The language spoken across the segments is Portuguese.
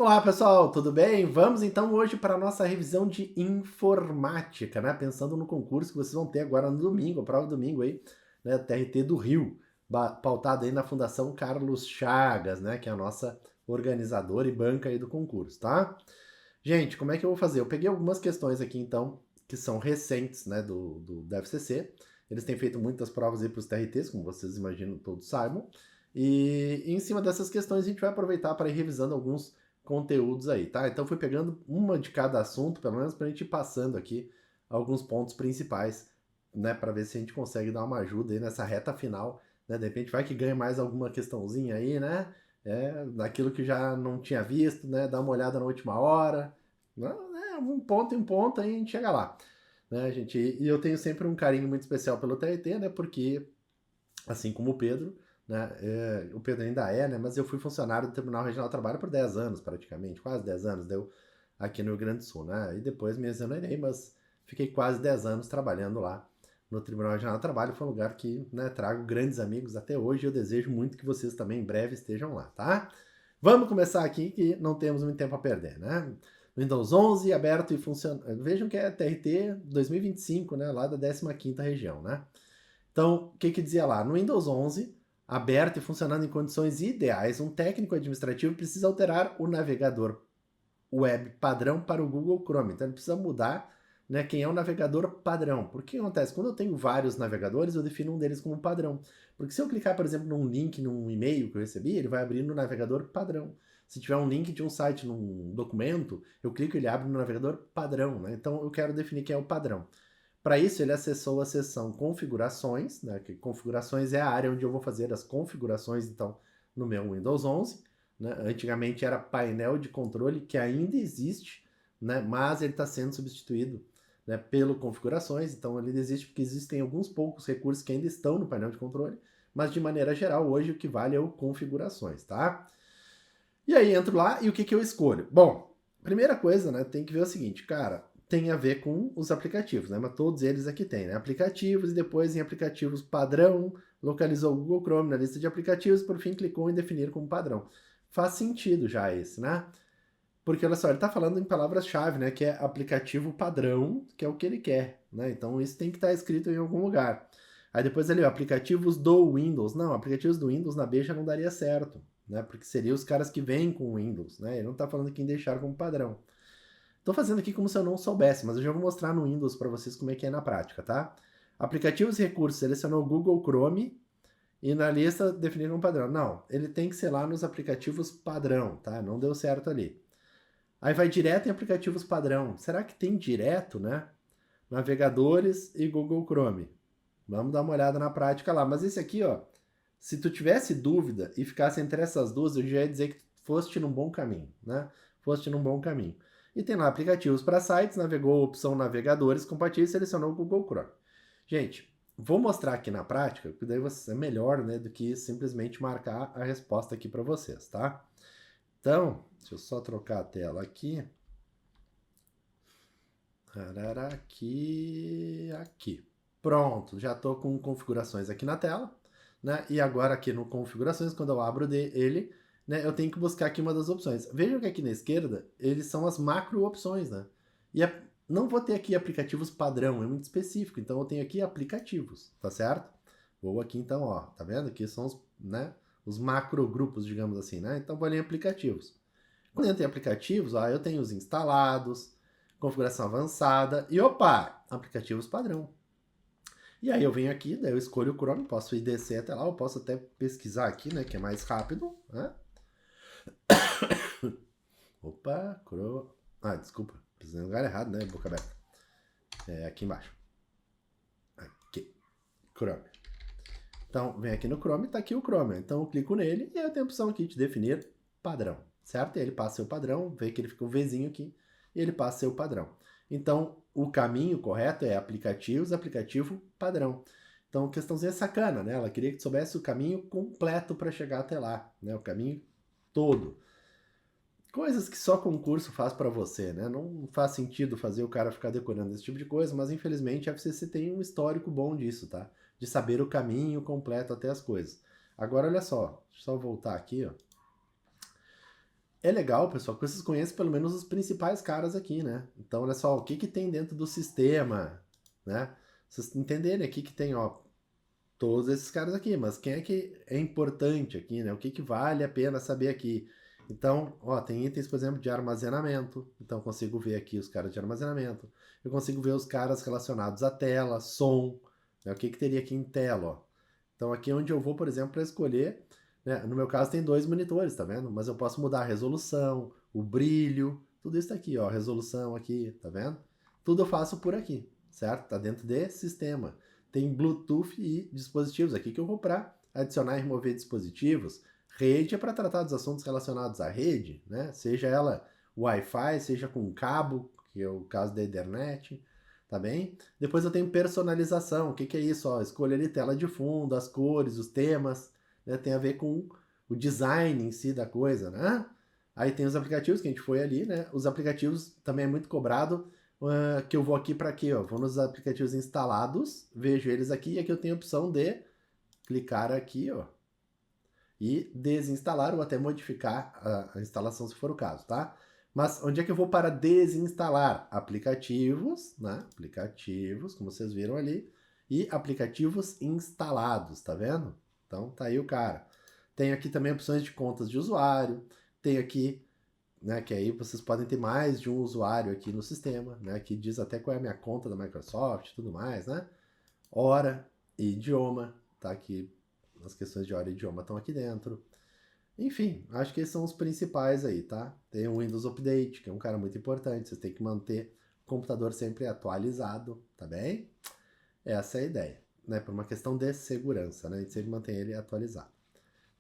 Olá pessoal, tudo bem? Vamos então hoje para a nossa revisão de informática, né? Pensando no concurso que vocês vão ter agora no domingo, a prova domingo aí, né? TRT do Rio, pautado aí na Fundação Carlos Chagas, né? Que é a nossa organizadora e banca aí do concurso, tá? Gente, como é que eu vou fazer? Eu peguei algumas questões aqui então, que são recentes, né? Da FCC. Eles têm feito muitas provas aí para os TRTs, como vocês imaginam, todos saibam. E em cima dessas questões a gente vai aproveitar para ir revisando alguns conteúdos aí, tá? Então fui pegando uma de cada assunto, pelo menos pra gente ir passando aqui alguns pontos principais, né, para ver se a gente consegue dar uma ajuda aí nessa reta final, né? De repente vai que ganha mais alguma questãozinha aí, né? Daquilo que já não tinha visto, né? Dá uma olhada na última hora, né? Um ponto em ponto aí a gente chega lá, né, gente? E eu tenho sempre um carinho muito especial pelo TRT, né? Porque assim como o Pedro, né? O Pedro ainda né? Mas eu fui funcionário do Tribunal Regional do Trabalho por 10 anos, praticamente, quase 10 anos, deu aqui no Rio Grande do Sul, né? E depois me exonerei, mas fiquei quase 10 anos trabalhando lá no Tribunal Regional do Trabalho. Foi um lugar que, né, trago grandes amigos até hoje e eu desejo muito que vocês também em breve estejam lá, tá? Vamos começar aqui que não temos muito tempo a perder, né? Windows 11 aberto e funcionando. Vejam que é TRT 2025, né? Lá da 15ª região, né? Então, o que dizia lá? No Windows 11, aberto e funcionando em condições ideais, um técnico administrativo precisa alterar o navegador web padrão para o Google Chrome. Então, ele precisa mudar, né, quem é o navegador padrão. Porque o que acontece? Quando eu tenho vários navegadores, eu defino um deles como padrão. Porque se eu clicar, por exemplo, num link, num e-mail que eu recebi, ele vai abrir no navegador padrão. Se tiver um link de um site num documento, eu clico e ele abre no navegador padrão, né? Então, eu quero definir quem é o padrão. Para isso, ele acessou a seção configurações, né, que configurações é a área onde eu vou fazer as configurações, então, no meu Windows 11. Né? Antigamente era painel de controle, que ainda existe, né, mas ele está sendo substituído, né, pelo configurações, então ele existe porque existem alguns poucos recursos que ainda estão no painel de controle, mas de maneira geral, hoje o que vale é o configurações, tá? E aí entro lá e o que eu escolho? Bom, primeira coisa, né, tem que ver o seguinte, cara, tem a ver com os aplicativos, né? Mas todos eles aqui tem, né? Aplicativos e depois em aplicativos padrão, localizou o Google Chrome na lista de aplicativos, por fim clicou em definir como padrão. Faz sentido já esse, né? Porque olha só, ele está falando em palavras-chave, né? Que é aplicativo padrão, que é o que ele quer, né? Então isso tem que estar escrito em algum lugar. Aí depois ali, ó, aplicativos do Windows. Não, aplicativos do Windows na B já não daria certo, né? Porque seriam os caras que vêm com o Windows, né? Ele não está falando que em deixar como padrão. Estou fazendo aqui como se eu não soubesse, mas eu já vou mostrar no Windows para vocês como é que é na prática, tá? Aplicativos e recursos, selecionou o Google Chrome e na lista definiram um padrão. Não, ele tem que ser lá nos aplicativos padrão, tá? Não deu certo ali. Aí vai direto em aplicativos padrão. Será que tem direto, né? Navegadores e Google Chrome. Vamos dar uma olhada na prática lá. Mas esse aqui, ó, se tu tivesse dúvida e ficasse entre essas duas, eu já ia dizer que foste num bom caminho, né? Foste num bom caminho. E tem lá aplicativos para sites, navegou a opção navegadores compatíveis e selecionou o Google Chrome. Gente, vou mostrar aqui na prática, porque daí é melhor, né, do que simplesmente marcar a resposta aqui para vocês, tá? Então, deixa eu só trocar a tela aqui. Aqui. Pronto, já estou com configurações aqui na tela, né? E agora aqui no configurações, quando eu abro ele, né, eu tenho que buscar aqui uma das opções. Vejam que aqui na esquerda, eles são as macro opções, né? E não vou ter aqui aplicativos padrão, é muito específico, então eu tenho aqui aplicativos, tá certo? Vou aqui então, ó, tá vendo? Aqui são os, né, os macro grupos, digamos assim, né? Então vou ali em aplicativos. Quando eu tenho aplicativos, ó, eu tenho os instalados, configuração avançada e opa, aplicativos padrão. E aí eu venho aqui, daí eu escolho o Chrome, posso ir descer até lá, eu posso até pesquisar aqui, né, que é mais rápido, né? Opa, Chrome. Ah, desculpa, precisei no lugar errado, né? Boca aberta. É aqui embaixo. Aqui, Chrome. Então, vem aqui no Chrome, tá aqui o Chrome. Então eu clico nele e aí eu tenho a opção aqui de definir padrão, certo? E ele passa seu padrão, vê que ele fica o Vzinho aqui, e ele passa seu padrão. Então, o caminho correto é aplicativos, aplicativo padrão. Então, questãozinha sacana, né? Ela queria que tu soubesse o caminho completo para chegar até lá, né? O caminho todo. Coisas que só concurso faz para você, né? Não faz sentido fazer o cara ficar decorando esse tipo de coisa, mas infelizmente a FCC tem um histórico bom disso, tá? De saber o caminho completo até as coisas. Agora, olha só, deixa eu só voltar aqui, ó. é legal, pessoal, que vocês conheçam pelo menos os principais caras aqui, né? Então, olha só, o que que tem dentro do sistema, né? Vocês entenderem aqui que tem, ó, todos esses caras aqui, mas quem é que é importante aqui, né? O que que vale a pena saber aqui? Então, ó, tem itens, por exemplo, de armazenamento. Então, eu consigo ver aqui os caras de armazenamento. Eu consigo ver os caras relacionados à tela, som, né? O que que teria aqui em tela, ó. Então, aqui é onde eu vou, por exemplo, para escolher, né? No meu caso, tem 2 monitores, tá vendo? Mas eu posso mudar a resolução, o brilho, tudo isso aqui, ó, resolução aqui, tá vendo? Tudo eu faço por aqui, certo? Tá dentro de sistema. Tem Bluetooth e dispositivos aqui que eu vou para adicionar e remover dispositivos. Rede é para tratar dos assuntos relacionados à rede, né? Seja ela Wi-Fi, seja com cabo, que é o caso da internet, tá bem? Depois eu tenho personalização. O que que é isso? Ó, escolha ali tela de fundo, as cores, os temas, né? Tem a ver com o design em si da coisa, né? Aí tem os aplicativos que a gente foi ali, né? Os aplicativos também é muito cobrado, que eu vou aqui para quê? Ó? Vou nos aplicativos instalados, vejo eles aqui e aqui eu tenho a opção de clicar aqui, ó, e desinstalar ou até modificar a instalação se for o caso, tá? Mas onde é que eu vou para desinstalar? Aplicativos, né? Aplicativos, como vocês viram ali, e aplicativos instalados, tá vendo? Então tá aí o cara. Tem aqui também opções de contas de usuário, tem aqui, né, que aí vocês podem ter mais de um usuário aqui no sistema, né, que diz até qual é a minha conta da Microsoft e tudo mais, né? Hora e idioma, tá aqui, as questões de hora e idioma estão aqui dentro. Enfim, acho que esses são os principais aí, tá? Tem o Windows Update, que é um cara muito importante, vocês têm que manter o computador sempre atualizado, tá bem? Essa é a ideia, né? Por uma questão de segurança, né? A gente sempre mantém ele atualizado.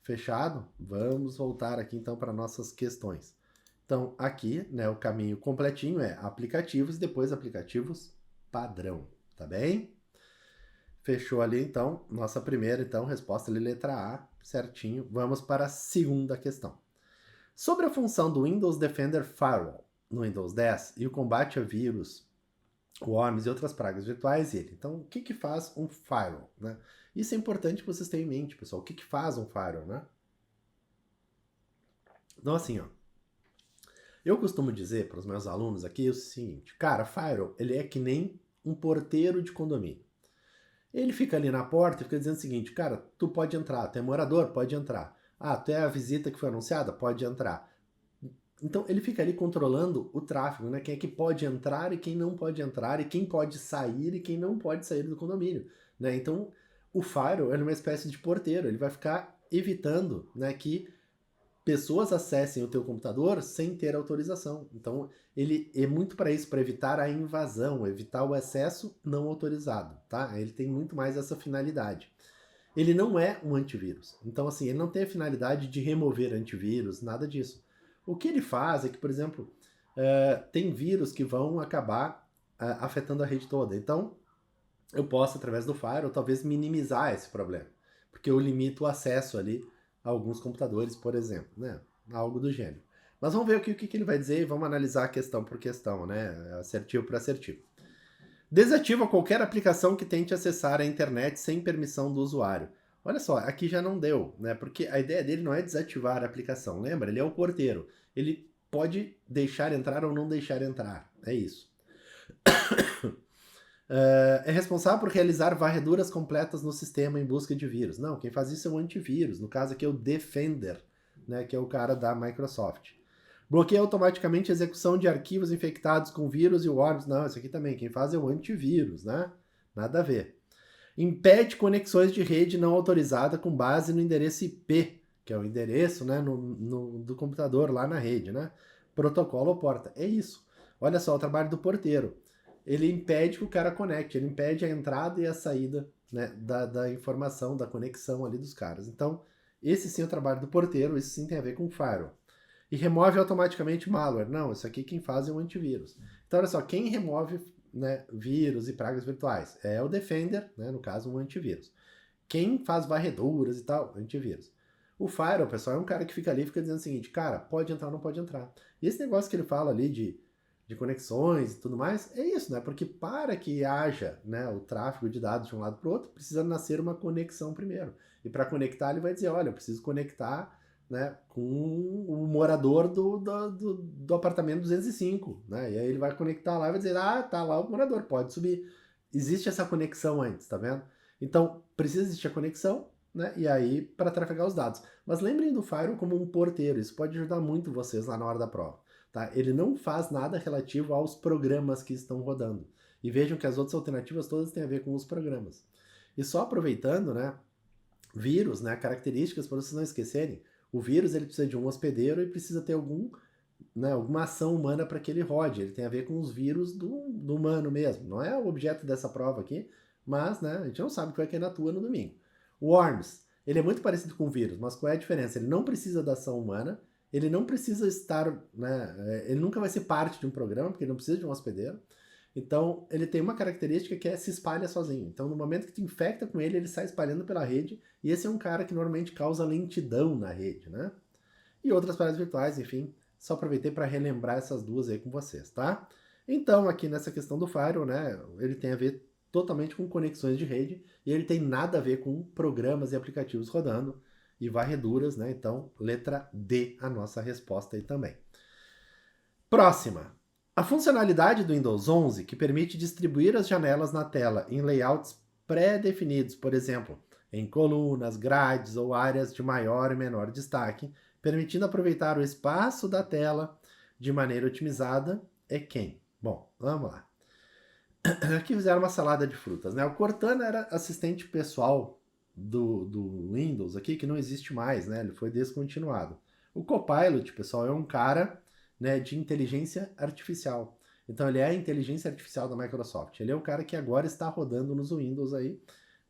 Fechado? Vamos voltar aqui então para nossas questões. Então, aqui, né, o caminho completinho é aplicativos e depois aplicativos padrão, tá bem? Fechou ali, então, nossa primeira, então, resposta ali, letra A, certinho. Vamos para a segunda questão. Sobre a função do Windows Defender Firewall no Windows 10 e o combate a vírus, worms e outras pragas virtuais, ele. Então, o que que faz um firewall, né? Isso é importante que vocês tenham em mente, pessoal. O que que faz um firewall, né? Então, assim, ó, eu costumo dizer para os meus alunos aqui o seguinte, cara, firewall, ele é que nem um porteiro de condomínio. Ele fica ali na porta e fica dizendo o seguinte, cara, tu pode entrar, tu é morador, pode entrar. Ah, tu é a visita que foi anunciada, pode entrar. Então ele fica ali controlando o tráfego, né? Quem é que pode entrar e quem não pode entrar, e quem pode sair e quem não pode sair do condomínio, né? Então o firewall é uma espécie de porteiro, ele vai ficar evitando, né, que pessoas acessem o teu computador sem ter autorização. Então, ele é muito para isso, para evitar a invasão, evitar o acesso não autorizado, tá? Ele tem muito mais essa finalidade. Ele não é um antivírus. Então, assim, ele não tem a finalidade de remover antivírus, nada disso. O que ele faz é que, por exemplo, tem vírus que vão acabar afetando a rede toda. Então, eu posso, através do firewall, talvez minimizar esse problema, porque eu limito o acesso ali a alguns computadores, por exemplo, né? Algo do gênero. Mas vamos ver o que ele vai dizer e vamos analisar questão por questão, né? Assertivo por assertivo. Desativa qualquer aplicação que tente acessar a internet sem permissão do usuário. Olha só, aqui já não deu, né? Porque a ideia dele não é desativar a aplicação, lembra? Ele é o porteiro. Ele pode deixar entrar ou não deixar entrar. É isso. É responsável por realizar varreduras completas no sistema em busca de vírus. Não, quem faz isso é o antivírus. No caso aqui é o Defender, né, que é o cara da Microsoft. Bloqueia automaticamente a execução de arquivos infectados com vírus e worms. Não, isso aqui também. Quem faz é o antivírus, né? Nada a ver. Impede conexões de rede não autorizada com base no endereço IP, que é o endereço, né, do computador lá na rede, né? Protocolo ou porta. É isso. Olha só o trabalho do porteiro. Ele impede que o cara conecte, ele impede a entrada e a saída, né, da informação, da conexão ali dos caras. Então, esse sim é o trabalho do porteiro, isso sim tem a ver com firewall. E remove automaticamente malware. Não, isso aqui quem faz é o antivírus. Então, olha só, quem remove, né, vírus e pragas virtuais é o Defender, né, no caso, um antivírus. Quem faz varreduras e tal, antivírus. O firewall, pessoal, é um cara que fica ali e fica dizendo o seguinte, cara, pode entrar ou não pode entrar. E esse negócio que ele fala ali de conexões e tudo mais, é isso, né? Porque para que haja, né, o tráfego de dados de um lado para o outro, precisa nascer uma conexão primeiro. E para conectar, ele vai dizer, olha, eu preciso conectar né, com o morador do apartamento 205, né? E aí ele vai conectar lá e vai dizer, ah, tá lá o morador, pode subir. Existe essa conexão antes, tá vendo? Então, precisa existir a conexão, né? E aí, para trafegar os dados. Mas lembrem do Firewall como um porteiro, isso pode ajudar muito vocês lá na hora da prova, tá? Ele não faz nada relativo aos programas que estão rodando. E vejam que as outras alternativas todas têm a ver com os programas. E só aproveitando, né, vírus, né, características para vocês não esquecerem, o vírus ele precisa de um hospedeiro e precisa ter alguma ação humana para que ele rode. Ele tem a ver com os vírus do humano mesmo. Não é o objeto dessa prova aqui, mas né, a gente não sabe qual é que ainda atua no domingo. O Worms, ele é muito parecido com o vírus, mas qual é a diferença? Ele não precisa da ação humana, ele não precisa estar, né, ele nunca vai ser parte de um programa, porque ele não precisa de um hospedeiro. Então, ele tem uma característica que é se espalha sozinho. Então, no momento que tu infecta com ele sai espalhando pela rede, e esse é um cara que normalmente causa lentidão na rede, né? E outras paradas virtuais, enfim, só aproveitei para relembrar essas duas aí com vocês, tá? Então, aqui nessa questão do Firewall, né, ele tem a ver totalmente com conexões de rede, e ele tem nada a ver com programas e aplicativos rodando, e varreduras, né? Então, letra D, a nossa resposta aí também. Próxima. A funcionalidade do Windows 11 que permite distribuir as janelas na tela em layouts pré-definidos, por exemplo, em colunas, grades ou áreas de maior e menor destaque, permitindo aproveitar o espaço da tela de maneira otimizada, é quem? Bom, vamos lá. Aqui fizeram uma salada de frutas, né? O Cortana era assistente pessoal do Windows aqui, que não existe mais, né? Ele foi descontinuado. O Copilot, pessoal, é um cara, né, de inteligência artificial. Então ele é a inteligência artificial da Microsoft. Ele é o cara que agora está rodando nos Windows aí,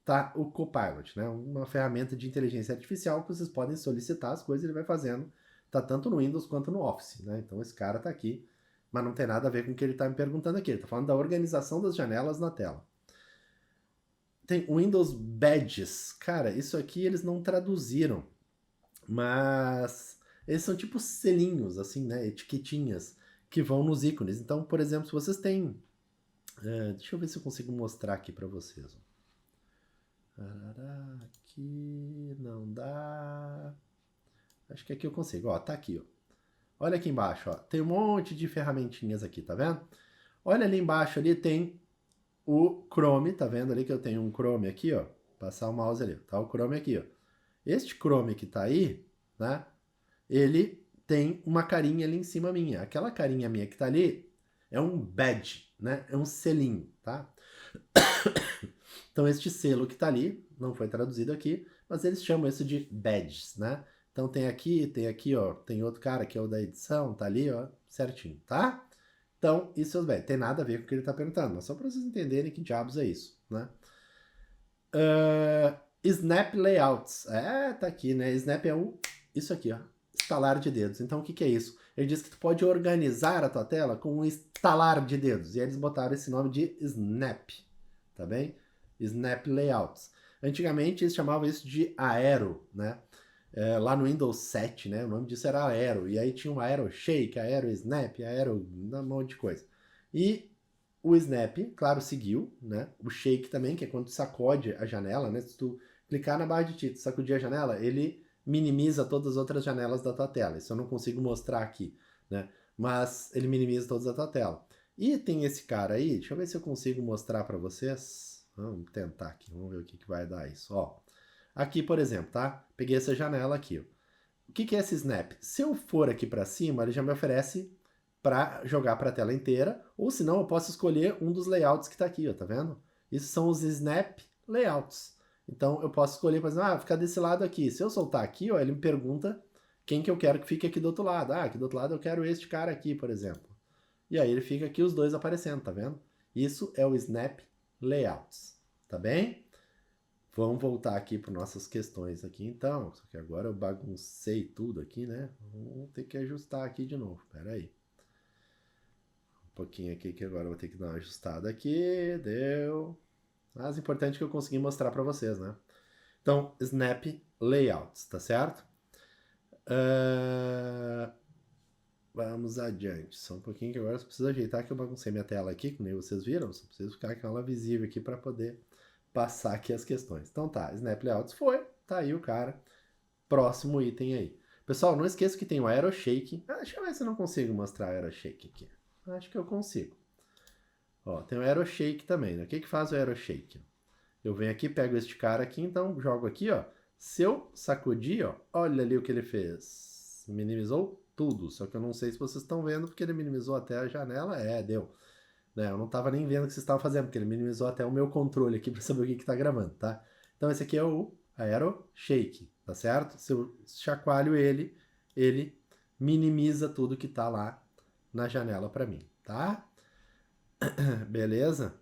tá? O Copilot, né? Uma ferramenta de inteligência artificial que vocês podem solicitar as coisas, ele vai fazendo. Tá tanto no Windows quanto no Office, né? Então esse cara tá aqui, mas não tem nada a ver com o que ele está me perguntando aqui. Ele está falando da organização das janelas na tela. Tem Windows Badges. Cara, isso aqui eles não traduziram, mas eles são tipo selinhos, assim, né? Etiquetinhas que vão nos ícones. Então, por exemplo, se vocês têm... deixa eu ver se eu consigo mostrar aqui para vocês. Aqui não dá... Acho que aqui eu consigo. Ó, tá aqui, ó. Olha aqui embaixo, ó. Tem um monte de ferramentinhas aqui, tá vendo? Olha ali embaixo, ali tem o Chrome, tá vendo ali que eu tenho um Chrome aqui, ó. Passar o mouse ali, tá o Chrome aqui, ó. Este Chrome que tá aí, né? Ele tem uma carinha ali em cima minha. Aquela carinha minha que tá ali é um badge, né? É um selinho, tá? Então este selo que tá ali, não foi traduzido aqui, mas eles chamam isso de badges, né? Então tem aqui, ó, tem outro cara que é o da edição, tá ali, ó, certinho, tá? Então, isso é os badges. Tem nada a ver com o que ele tá perguntando, mas só para vocês entenderem que diabos é isso, né? Snap Layouts. Tá aqui, né? Snap é isso aqui, ó, estalar de dedos. Então, o que é isso? Ele diz que tu pode organizar a tua tela com um estalar de dedos. E eles botaram esse nome de Snap, tá bem? Snap Layouts. Antigamente eles chamavam isso de Aero, né? Lá no Windows 7, né? O nome disso era Aero. E aí tinha um Aero Shake, Aero Snap, Aero, um monte de coisa. E o Snap, claro, seguiu, né? O Shake também, que é quando tu sacode a janela, né? Se tu clicar na barra de título, sacudir a janela, ele minimiza todas as outras janelas da tua tela. Isso eu não consigo mostrar aqui, né? Mas ele minimiza todas a tua tela. E tem esse cara aí, deixa eu ver se eu consigo mostrar para vocês. Vamos tentar aqui, vamos ver o que vai dar isso. Ó, aqui, por exemplo, tá? Peguei essa janela aqui, ó. O que é esse Snap? Se eu for aqui para cima, ele já me oferece para jogar para a tela inteira, ou se não, eu posso escolher um dos layouts que está aqui, ó, tá vendo? Isso são os Snap Layouts. Então eu posso escolher, por exemplo, ficar desse lado aqui. Se eu soltar aqui, ó, ele me pergunta quem que eu quero que fique aqui do outro lado. Aqui do outro lado eu quero este cara aqui, por exemplo. E aí ele fica aqui os dois aparecendo, tá vendo? Isso é o Snap Layouts, tá bem? Vamos voltar aqui para nossas questões aqui então. Só que agora eu baguncei tudo aqui, né? Vamos ter que ajustar aqui de novo. Pera aí. Um pouquinho aqui que agora eu vou ter que dar uma ajustada aqui. Deu. Mas o importante é que eu consegui mostrar para vocês, né? Então, Snap Layouts, tá certo? Vamos adiante. Só um pouquinho que agora eu preciso ajeitar que eu baguncei minha tela aqui, como vocês viram. Só preciso ficar com ela visível aqui para poder passar aqui as questões. Então tá, Snap Layouts foi. Tá aí o cara. Próximo item aí. Pessoal, não esqueça que tem o AeroShake. Deixa eu ver se eu não consigo mostrar o AeroShake aqui. Acho que eu consigo. Ó, tem o AeroShake também, né? O que faz o AeroShake? Eu venho aqui, pego este cara aqui, então jogo aqui, ó. Se eu sacudir, ó, olha ali o que ele fez. Minimizou tudo, só que eu não sei se vocês estão vendo, porque ele minimizou até a janela. Deu. Né, eu não estava nem vendo o que vocês estavam fazendo, porque ele minimizou até o meu controle aqui para saber o que está gravando, tá? Então esse aqui é o AeroShake, tá certo? Se eu chacoalho ele minimiza tudo que está lá na janela para mim, tá? Beleza?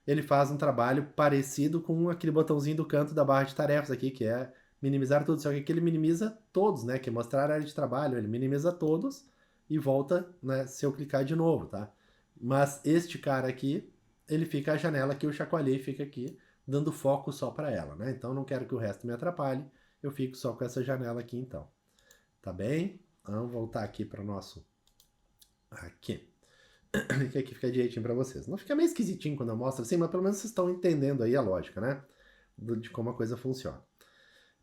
Ele faz um trabalho parecido com aquele botãozinho do canto da barra de tarefas aqui, que é minimizar tudo, só que aqui ele minimiza todos, né? Que é mostrar a área de trabalho, ele minimiza todos e volta, né, se eu clicar de novo, tá? Mas este cara aqui, ele fica a janela que eu chacoalhei, fica aqui, dando foco só para ela, né? Então não quero que o resto me atrapalhe, eu fico só com essa janela aqui então. Tá bem? Vamos voltar aqui para o nosso... Aqui. Que aqui fica direitinho para vocês. Não fica meio esquisitinho quando eu mostro assim, mas pelo menos vocês estão entendendo aí a lógica, né? De como a coisa funciona.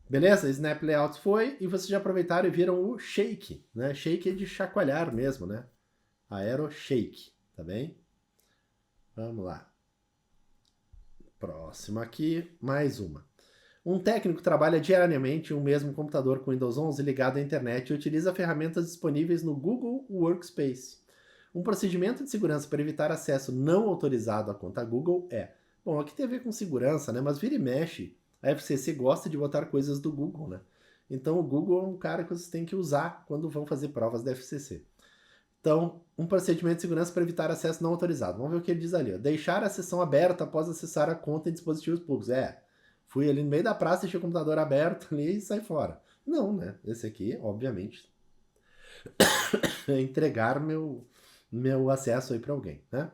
Beleza? Snap Layouts foi, e vocês já aproveitaram e viram o Shake, né? Shake é de chacoalhar mesmo, né? AeroShake, tá bem? Vamos lá. Próximo aqui, mais uma. Um técnico trabalha diariamente em um mesmo computador com Windows 11 ligado à internet e utiliza ferramentas disponíveis no Google Workspace. Um procedimento de segurança para evitar acesso não autorizado à conta Google é... Bom, aqui tem a ver com segurança, né? Mas vira e mexe, a FCC gosta de botar coisas do Google, né? Então o Google é um cara que vocês têm que usar quando vão fazer provas da FCC. Então, um procedimento de segurança para evitar acesso não autorizado. Vamos ver o que ele diz ali. Ó. Deixar a sessão aberta após acessar a conta em dispositivos públicos. Fui ali no meio da praça, deixei o computador aberto ali e saí fora. Não, né? Esse aqui, obviamente, é entregar meu acesso aí para alguém, né?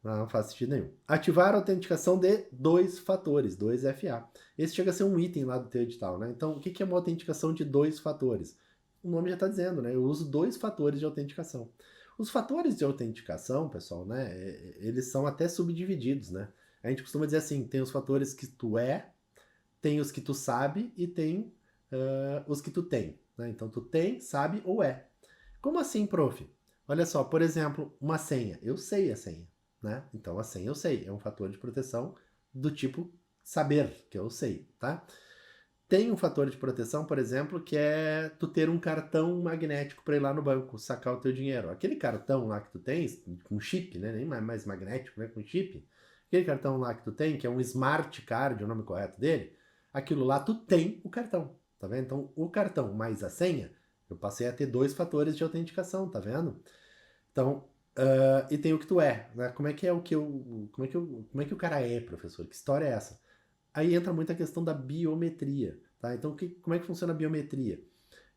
Não faz sentido nenhum. Ativar a autenticação de 2 fatores, 2FA. Esse chega a ser um item lá do teu edital, né? Então, o que é uma autenticação de 2 fatores? O nome já está dizendo, né? Eu uso 2 fatores de autenticação. Os fatores de autenticação, pessoal, né? Eles são até subdivididos, né? A gente costuma dizer assim, tem os fatores que tu tem os que tu sabe e tem os que tu tem, né? Então, tu tem, sabe ou é. Como assim, prof? Olha só, por exemplo, uma senha. Eu sei a senha, né? Então, a senha eu sei. É um fator de proteção do tipo saber, que eu sei, tá? Tem um fator de proteção, por exemplo, que é tu ter um cartão magnético para ir lá no banco sacar o teu dinheiro. Aquele cartão lá que tu tens, com chip, né? Nem mais magnético, né? Com chip. Aquele cartão lá que tu tem, que é um Smart Card, é o nome correto dele, aquilo lá tu tem o cartão, tá vendo? Então, o cartão mais a senha, eu passei a ter 2 fatores de autenticação, tá vendo? Então, e tem o que tu é, né? Como é que é o que eu... Como é que o cara é, professor? Que história é essa? Aí entra muito a questão da biometria, tá? Então, como é que funciona a biometria?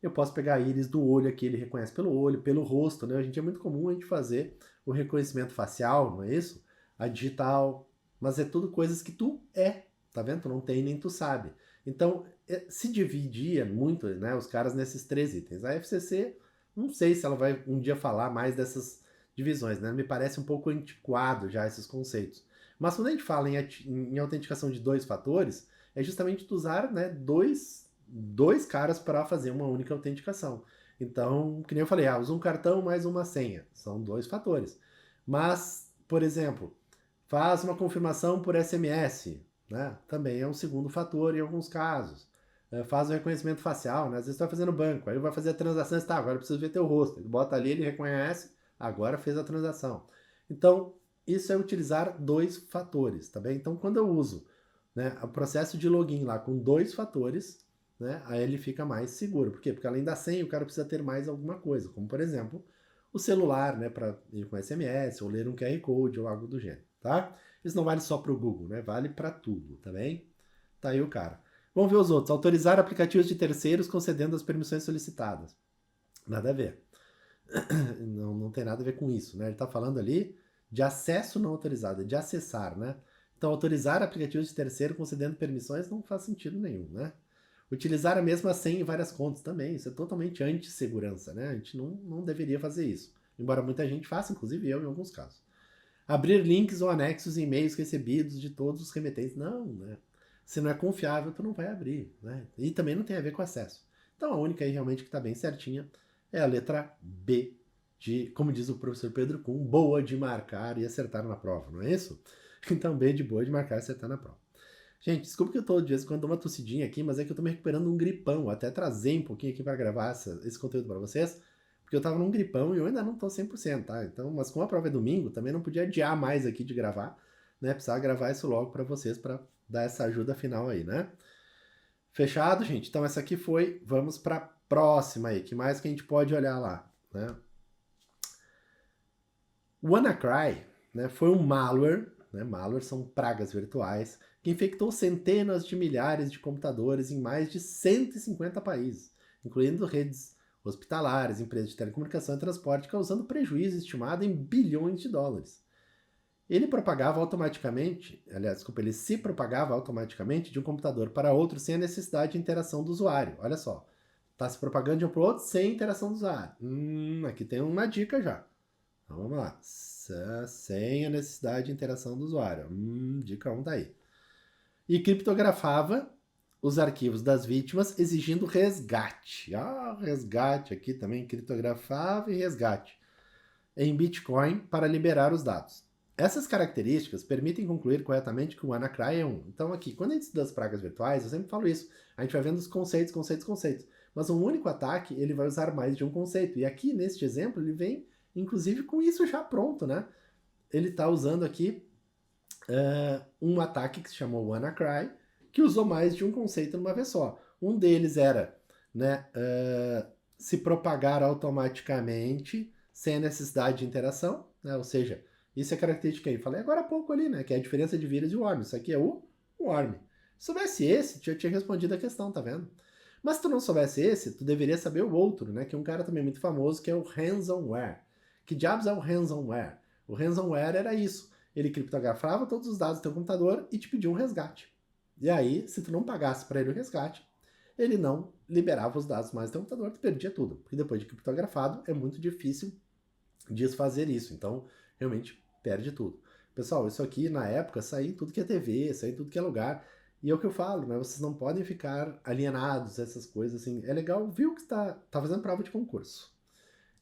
Eu posso pegar a íris do olho aqui, ele reconhece pelo olho, pelo rosto, né? Hoje em dia é muito comum a gente fazer o reconhecimento facial, não é isso? A digital, mas é tudo coisas que tu é, tá vendo? Tu não tem nem tu sabe. Então, se dividia muito, né, os caras nesses 3 itens. A FCC, não sei se ela vai um dia falar mais dessas divisões, né? Me parece um pouco antiquado já esses conceitos. Mas quando a gente fala em autenticação de 2 fatores, é justamente tu usar, né, dois caras para fazer uma única autenticação. Então, que nem eu falei, usa um cartão mais uma senha. São 2 fatores. Mas, por exemplo, faz uma confirmação por SMS, né? Também é um segundo fator em alguns casos. Faz o reconhecimento facial, né? Às vezes tu vai fazer no banco, aí vai fazer a transação, tá, agora eu preciso ver teu rosto. Ele bota ali, ele reconhece, agora fez a transação. Então, isso é utilizar 2 fatores, tá bem? Então, quando eu uso, né, o processo de login lá com 2 fatores, né, aí ele fica mais seguro. Por quê? Porque além da senha, o cara precisa ter mais alguma coisa, como por exemplo, o celular, né, para ir com SMS, ou ler um QR Code ou algo do gênero, tá? Isso não vale só para o Google, né? Vale para tudo, tá bem? Tá aí o cara. Vamos ver os outros. Autorizar aplicativos de terceiros concedendo as permissões solicitadas. Nada a ver. Não tem nada a ver com isso, né? Ele está falando ali de acesso não autorizado, de acessar, né? Então, autorizar aplicativos de terceiro concedendo permissões não faz sentido nenhum, né? Utilizar a mesma senha em várias contas também, isso é totalmente anti-segurança, né? A gente não deveria fazer isso, embora muita gente faça, inclusive eu em alguns casos. Abrir links ou anexos em e-mails recebidos de todos os remetentes, não, né? Se não é confiável, tu não vai abrir, né? E também não tem a ver com acesso. Então a única aí realmente que está bem certinha é a letra B, de, como diz o professor Pedro Kuhn, boa de marcar e acertar na prova, não é isso? Então B de boa de marcar e acertar na prova. Gente, desculpa que eu tô de vez em quando dou uma tossidinha aqui, mas é que eu tô me recuperando um gripão. Eu até trazei um pouquinho aqui para gravar esse conteúdo para vocês, porque eu tava num gripão e eu ainda não tô 100%, tá? Então, mas como a prova é domingo, também não podia adiar mais aqui de gravar, né? Precisava gravar isso logo para vocês para dar essa ajuda final aí, né? Fechado, gente? Então essa aqui foi, vamos para próxima aí, que mais que a gente pode olhar lá, né? O WannaCry, né, foi um malware, né? Malware são pragas virtuais que infectou centenas de milhares de computadores em mais de 150 países, incluindo redes hospitalares, empresas de telecomunicação e transporte, causando prejuízo estimado em bilhões de dólares. Ele propagava automaticamente, aliás, desculpa, ele se propagava automaticamente de um computador para outro sem a necessidade de interação do usuário. Olha só, está se propagando de um para o outro sem interação do usuário. Aqui tem uma dica já. Então, vamos lá. Sem a necessidade de interação do usuário. Dica 1 tá aí. E criptografava os arquivos das vítimas exigindo resgate. Resgate aqui também, criptografava e resgate em Bitcoin para liberar os dados. Essas características permitem concluir corretamente que o WannaCry é um. Então aqui, quando a gente estuda as pragas virtuais, eu sempre falo isso, a gente vai vendo os conceitos. Mas um único ataque, ele vai usar mais de um conceito. E aqui, neste exemplo, ele vem, inclusive, com isso já pronto, né? Ele está usando aqui um ataque que se chamou WannaCry, que usou mais de um conceito numa vez só. Um deles era, né, se propagar automaticamente sem a necessidade de interação, né? Ou seja, isso é característica aí. Falei agora há pouco ali, né? Que é a diferença de vírus e worm. Isso aqui é o worm. Se soubesse esse, eu tinha respondido a questão, tá vendo? Mas se tu não soubesse esse, tu deveria saber o outro, né? Que é um cara também muito famoso, que é o ransomware. Que diabos é o ransomware? O ransomware era isso. Ele criptografava todos os dados do teu computador e te pedia um resgate. E aí, se tu não pagasse para ele o resgate, ele não liberava os dados mais do teu computador, tu perdia tudo. Porque depois de criptografado, é muito difícil desfazer isso. Então, realmente perde tudo. Pessoal, isso aqui na época saía em tudo que é TV, saía em tudo que é lugar. E é o que eu falo, né? Vocês não podem ficar alienados, essas coisas assim. É legal, viu que tá fazendo prova de concurso.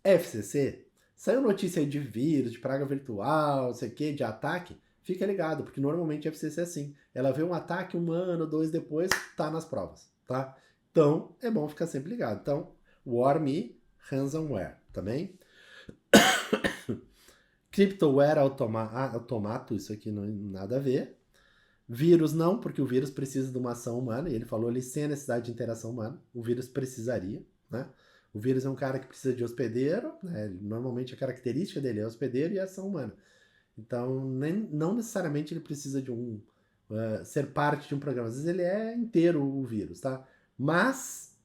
FCC, saiu notícia aí de vírus, de praga virtual, não sei o que, de ataque, fica ligado, porque normalmente a FCC é assim. Ela vê um ataque 1 ano, 2 depois, tá nas provas, tá? Então, é bom ficar sempre ligado. Então, Worm e Ransomware, também. Cryptoware automato, isso aqui não tem nada a ver. Vírus não, porque o vírus precisa de uma ação humana, e ele falou ali sem a necessidade de interação humana, o vírus precisaria, né? O vírus é um cara que precisa de hospedeiro, né? Normalmente a característica dele é hospedeiro e ação humana. Então, não necessariamente ele precisa de ser parte de um programa. Às vezes ele é inteiro o vírus, tá? Mas,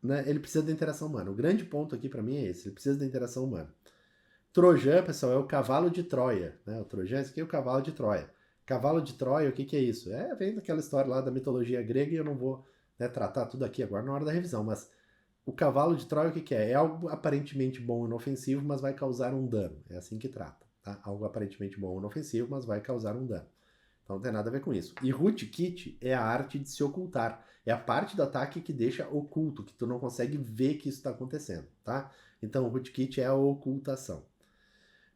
né, ele precisa da interação humana. O grande ponto aqui para mim é esse, ele precisa da interação humana. Trojan, pessoal, é o cavalo de Troia, né? O Trojan, esse aqui é o cavalo de Troia. Cavalo de Troia, o que é isso? Vem daquela história lá da mitologia grega e eu não vou, né, tratar tudo aqui agora na hora da revisão, mas o cavalo de Troia, o que é? É algo aparentemente bom e inofensivo, mas vai causar um dano. É assim que trata, tá? Algo aparentemente bom e inofensivo, mas vai causar um dano. Então não tem nada a ver com isso. E rootkit é a arte de se ocultar. É a parte do ataque que deixa oculto, que tu não consegue ver que isso está acontecendo, tá? Então o rootkit é a ocultação.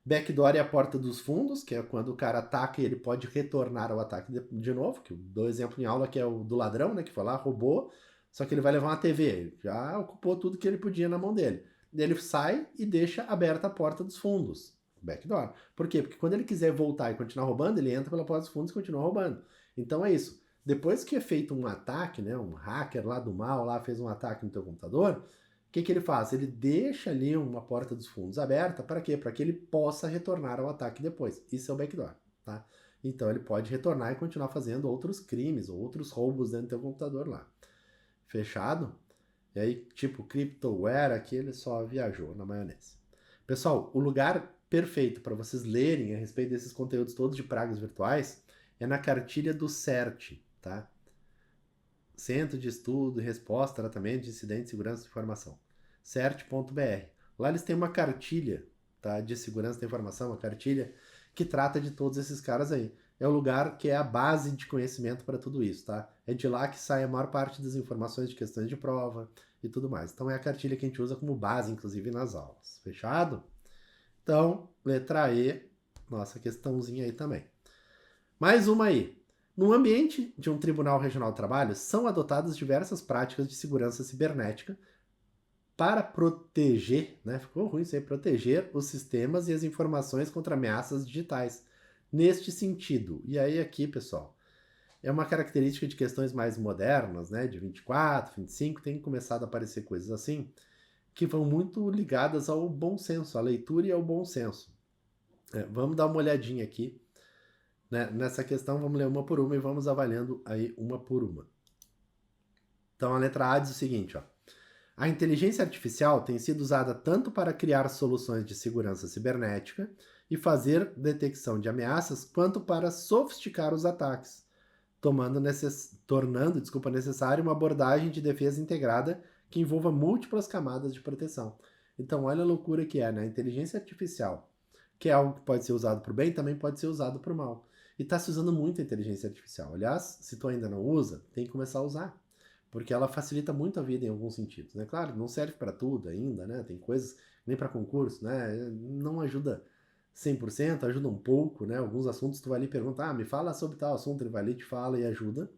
Backdoor é a porta dos fundos, que é quando o cara ataca e ele pode retornar ao ataque de novo, que eu dou exemplo em aula que é o do ladrão, né, que foi lá, roubou, só que ele vai levar uma TV, ele já ocupou tudo que ele podia na mão dele. Ele sai e deixa aberta a porta dos fundos, backdoor. Por quê? Porque quando ele quiser voltar e continuar roubando, ele entra pela porta dos fundos e continua roubando. Então é isso. Depois que é feito um ataque, né, um hacker lá do mal lá fez um ataque no teu computador, o que ele faz? Ele deixa ali uma porta dos fundos aberta, para quê? Para que ele possa retornar ao ataque depois. Isso é o backdoor, tá? Então ele pode retornar e continuar fazendo outros crimes, ou outros roubos dentro do teu computador lá. Fechado? E aí, tipo, Cryptoware aqui, ele só viajou na maionese. Pessoal, o lugar perfeito para vocês lerem a respeito desses conteúdos todos de pragas virtuais é na cartilha do CERT, tá? Centro de Estudo, Resposta, Tratamento de Incidentes, Segurança de Informação. CERT.br. Lá eles têm uma cartilha, tá, de segurança da informação, uma cartilha que trata de todos esses caras aí. é o lugar que é a base de conhecimento para tudo isso, tá? É de lá que sai a maior parte das informações de questões de prova e tudo mais. Então é a cartilha que a gente usa como base, inclusive, nas aulas. Fechado? Então, letra E, nossa questãozinha aí também. Mais uma aí. No ambiente de um Tribunal Regional do Trabalho, são adotadas diversas práticas de segurança cibernética para proteger, né? Ficou ruim isso aí, proteger os sistemas e as informações contra ameaças digitais. Neste sentido. E aí aqui, pessoal, é uma característica de questões mais modernas, né? De 24, 25, tem começado a aparecer coisas assim, que vão muito ligadas ao bom senso, à leitura e ao bom senso. Vamos dar uma olhadinha aqui, né? Nessa questão, vamos ler uma por uma e vamos avaliando aí uma por uma. Então a letra A diz o seguinte, ó. A inteligência artificial tem sido usada tanto para criar soluções de segurança cibernética e fazer detecção de ameaças, quanto para sofisticar os ataques, tornando necessário uma abordagem de defesa integrada que envolva múltiplas camadas de proteção. Então, olha a loucura que é, né? A inteligência artificial, que é algo que pode ser usado para o bem, também pode ser usado para o mal. E está se usando muito a inteligência artificial. Aliás, se tu ainda não usa, tem que começar a usar, porque ela facilita muito a vida em alguns sentidos, né? Claro, não serve para tudo ainda, né? Tem coisas, nem para concurso, né? Não ajuda 100%, ajuda um pouco, né? Alguns assuntos tu vai ali e pergunta, me fala sobre tal assunto, ele vai ali, te fala e ajuda,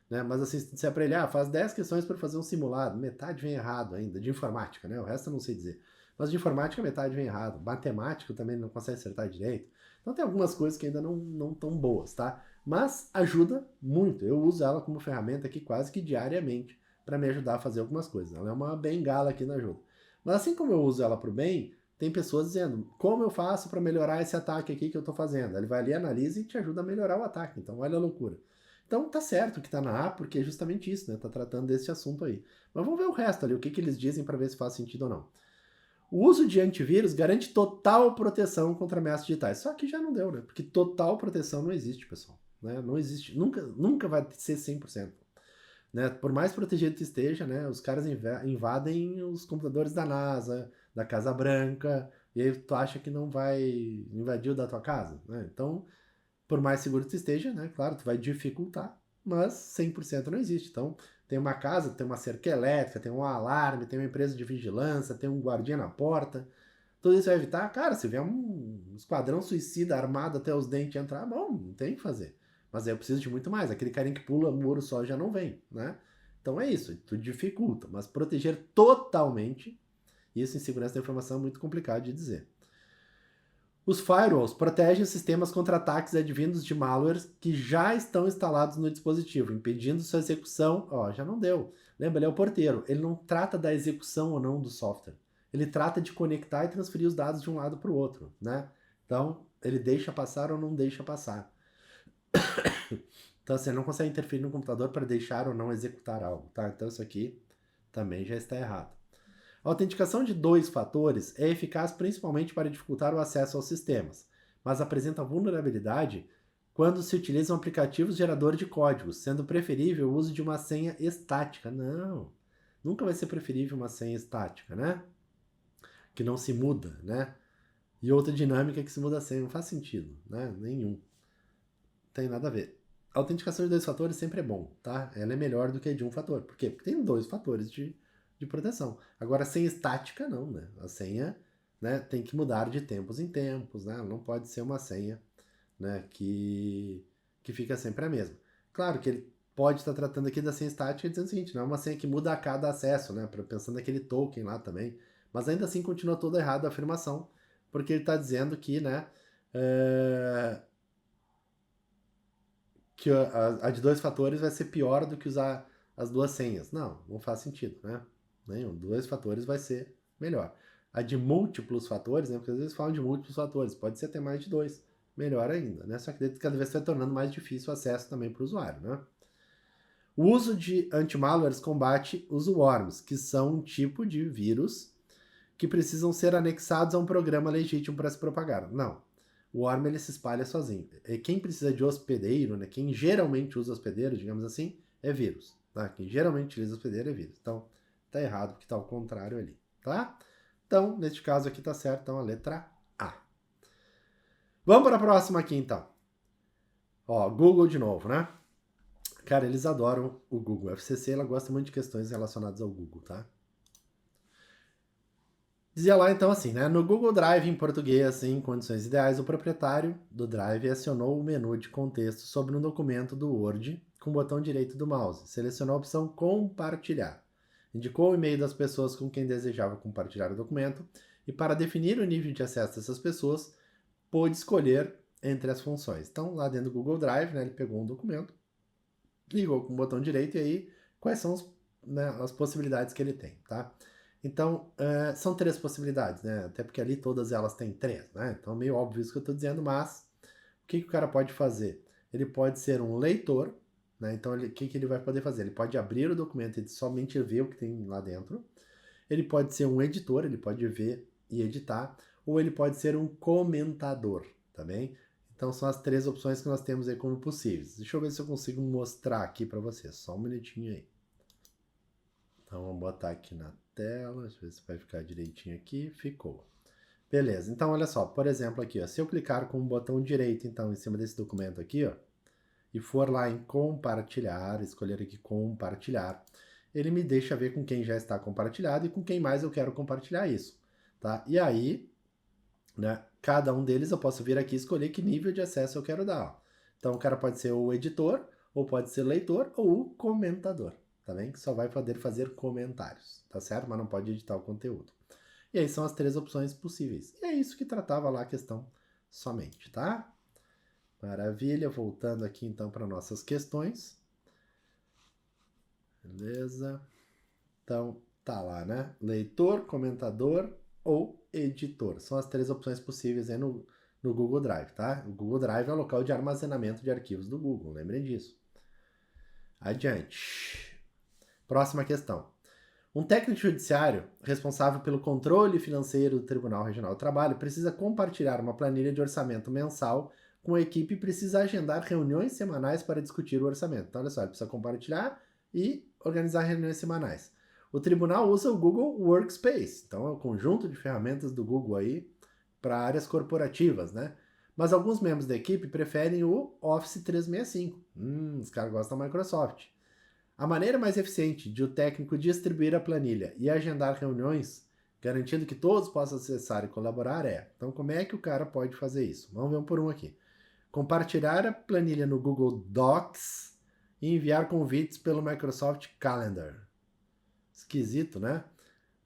né? Mas assim, se é para ele, faz 10 questões para fazer um simulado, metade vem errado ainda, de informática, né? O resto eu não sei dizer. Mas de informática metade vem errado, matemática também não consegue acertar direito. Então tem algumas coisas que ainda não tão boas, tá? Mas ajuda muito. Eu uso ela como ferramenta aqui quase que diariamente para me ajudar a fazer algumas coisas. Ela é uma bengala aqui na ajuda. Mas assim como eu uso ela para o bem, tem pessoas dizendo, como eu faço para melhorar esse ataque aqui que eu estou fazendo? Ele vai ali, analisa e te ajuda a melhorar o ataque. Então olha a loucura. Então tá certo que tá na A, porque é justamente isso, né? Tá tratando desse assunto aí. Mas vamos ver o resto ali, o que eles dizem para ver se faz sentido ou não. O uso de antivírus garante total proteção contra ameaças digitais. Só que já não deu, né? Porque total proteção não existe, pessoal. Né? Não existe, nunca vai ser 100%. Né? Por mais protegido que esteja, né? Os caras invadem os computadores da NASA, da Casa Branca, e aí tu acha que não vai invadir o da tua casa, né? Então, por mais seguro que tu esteja, né? Claro, tu vai dificultar, mas 100% não existe. Então, tem uma casa, tem uma cerca elétrica, tem um alarme, tem uma empresa de vigilância, tem um guardinha na porta. Tudo isso vai evitar. Cara, se vier um esquadrão suicida armado até os dentes entrar, bom, não tem o que fazer. Mas aí eu preciso de muito mais. Aquele carinha que pula muro só já não vem, né? Então é isso, tu dificulta. Mas proteger totalmente, isso em segurança da informação é muito complicado de dizer. Os firewalls protegem os sistemas contra ataques advindos de malwares que já estão instalados no dispositivo, impedindo sua execução. Já não deu. Lembra, ele é o porteiro. Ele não trata da execução ou não do software. Ele trata de conectar e transferir os dados de um lado para o outro, né? Então, ele deixa passar ou não deixa passar. Então, você não consegue interferir no computador para deixar ou não executar algo, tá? Então, isso aqui também já está errado. A autenticação de 2 fatores é eficaz principalmente para dificultar o acesso aos sistemas, mas apresenta vulnerabilidade quando se utilizam aplicativos geradores de códigos, sendo preferível o uso de uma senha estática. Não, nunca vai ser preferível uma senha estática, né? Que não se muda, né? E outra dinâmica que se muda a senha. Não faz sentido, né? Nenhum. Não tem nada a ver. A autenticação de 2 fatores sempre é bom, tá? Ela é melhor do que a de um fator. Por quê? Porque tem 2 fatores de proteção. Agora, a senha estática, não, né? A senha, né, tem que mudar de tempos em tempos, né? Ela não pode ser uma senha, né, que fica sempre a mesma. Claro que ele pode estar tratando aqui da senha estática dizendo o seguinte, não é uma senha que muda a cada acesso, né? Pensando naquele token lá também. Mas ainda assim continua toda errada a afirmação, porque ele está dizendo que, né, que a de 2 fatores vai ser pior do que usar as 2 senhas. Não faz sentido, né? Nenhum. 2 fatores vai ser melhor. A de múltiplos fatores, né? Porque às vezes falam de múltiplos fatores, pode ser até mais de 2. Melhor ainda, né? Só que cada vez vai tornando mais difícil o acesso também para o usuário, né? O uso de anti-malwares combate os worms, que são um tipo de vírus que precisam ser anexados a um programa legítimo para se propagar. Não. O worm ele se espalha sozinho. E quem precisa de hospedeiro, né? Quem geralmente usa hospedeiro, digamos assim, é vírus. Tá? Quem geralmente utiliza hospedeiro é vírus. Então, tá errado porque tá ao contrário ali. Tá? Então, neste caso aqui tá certo. Então, a letra A. Vamos para a próxima aqui, então. Ó, Google de novo, né? Cara, eles adoram o Google. A FCC, ela gosta muito de questões relacionadas ao Google, tá? Dizia lá então assim, né? No Google Drive em português, em condições ideais, o proprietário do Drive acionou o menu de contexto sobre um documento do Word com o botão direito do mouse. Selecionou a opção compartilhar. Indicou o e-mail das pessoas com quem desejava compartilhar o documento e para definir o nível de acesso dessas pessoas, pôde escolher entre as funções. Então, lá dentro do Google Drive, né, ele pegou um documento, ligou com o botão direito e aí quais são né, as possibilidades que ele tem, tá? Então, são 3 possibilidades, né? Até porque ali todas elas têm 3, né? Então, meio óbvio isso que eu estou dizendo, mas o que o cara pode fazer? Ele pode ser um leitor, né? Então, o que ele vai poder fazer? Ele pode abrir o documento e somente ver o que tem lá dentro. Ele pode ser um editor, ele pode ver e editar, ou ele pode ser um comentador, tá bem? Então são as 3 opções que nós temos aí como possíveis. Deixa eu ver se eu consigo mostrar aqui para vocês. Só um minutinho aí. Então vamos botar aqui na tela, deixa eu ver se vai ficar direitinho aqui. Ficou. Beleza, então olha só, por exemplo aqui, ó, se eu clicar com o botão direito então em cima desse documento aqui, ó, e for lá em compartilhar, escolher aqui compartilhar, ele me deixa ver com quem já está compartilhado e com quem mais eu quero compartilhar isso, tá? E aí, né, cada um deles eu posso vir aqui e escolher que nível de acesso eu quero dar. Ó. Então o cara pode ser o editor, ou pode ser leitor, ou o comentador, tá bem? Que só vai poder fazer comentários, tá certo? Mas não pode editar o conteúdo. E aí são as 3 opções possíveis. E é isso que tratava lá a questão somente, tá? Maravilha, voltando aqui então para nossas questões. Beleza? Então, tá lá, né? Leitor, comentador ou editor. São as 3 opções possíveis aí no Google Drive, tá? O Google Drive é o local de armazenamento de arquivos do Google, lembrem disso. Adiante. Próxima questão. Um técnico judiciário responsável pelo controle financeiro do Tribunal Regional do Trabalho precisa compartilhar uma planilha de orçamento mensal com a equipe e precisa agendar reuniões semanais para discutir o orçamento. Então, olha só, ele precisa compartilhar e organizar reuniões semanais. O tribunal usa o Google Workspace, então é o conjunto de ferramentas do Google aí para áreas corporativas, né? Mas alguns membros da equipe preferem o Office 365. Os caras gostam da Microsoft. A maneira mais eficiente de o técnico distribuir a planilha e agendar reuniões, garantindo que todos possam acessar e colaborar, é. Então, como é que o cara pode fazer isso? Vamos ver um por um aqui. Compartilhar a planilha no Google Docs e enviar convites pelo Microsoft Calendar. Esquisito, né?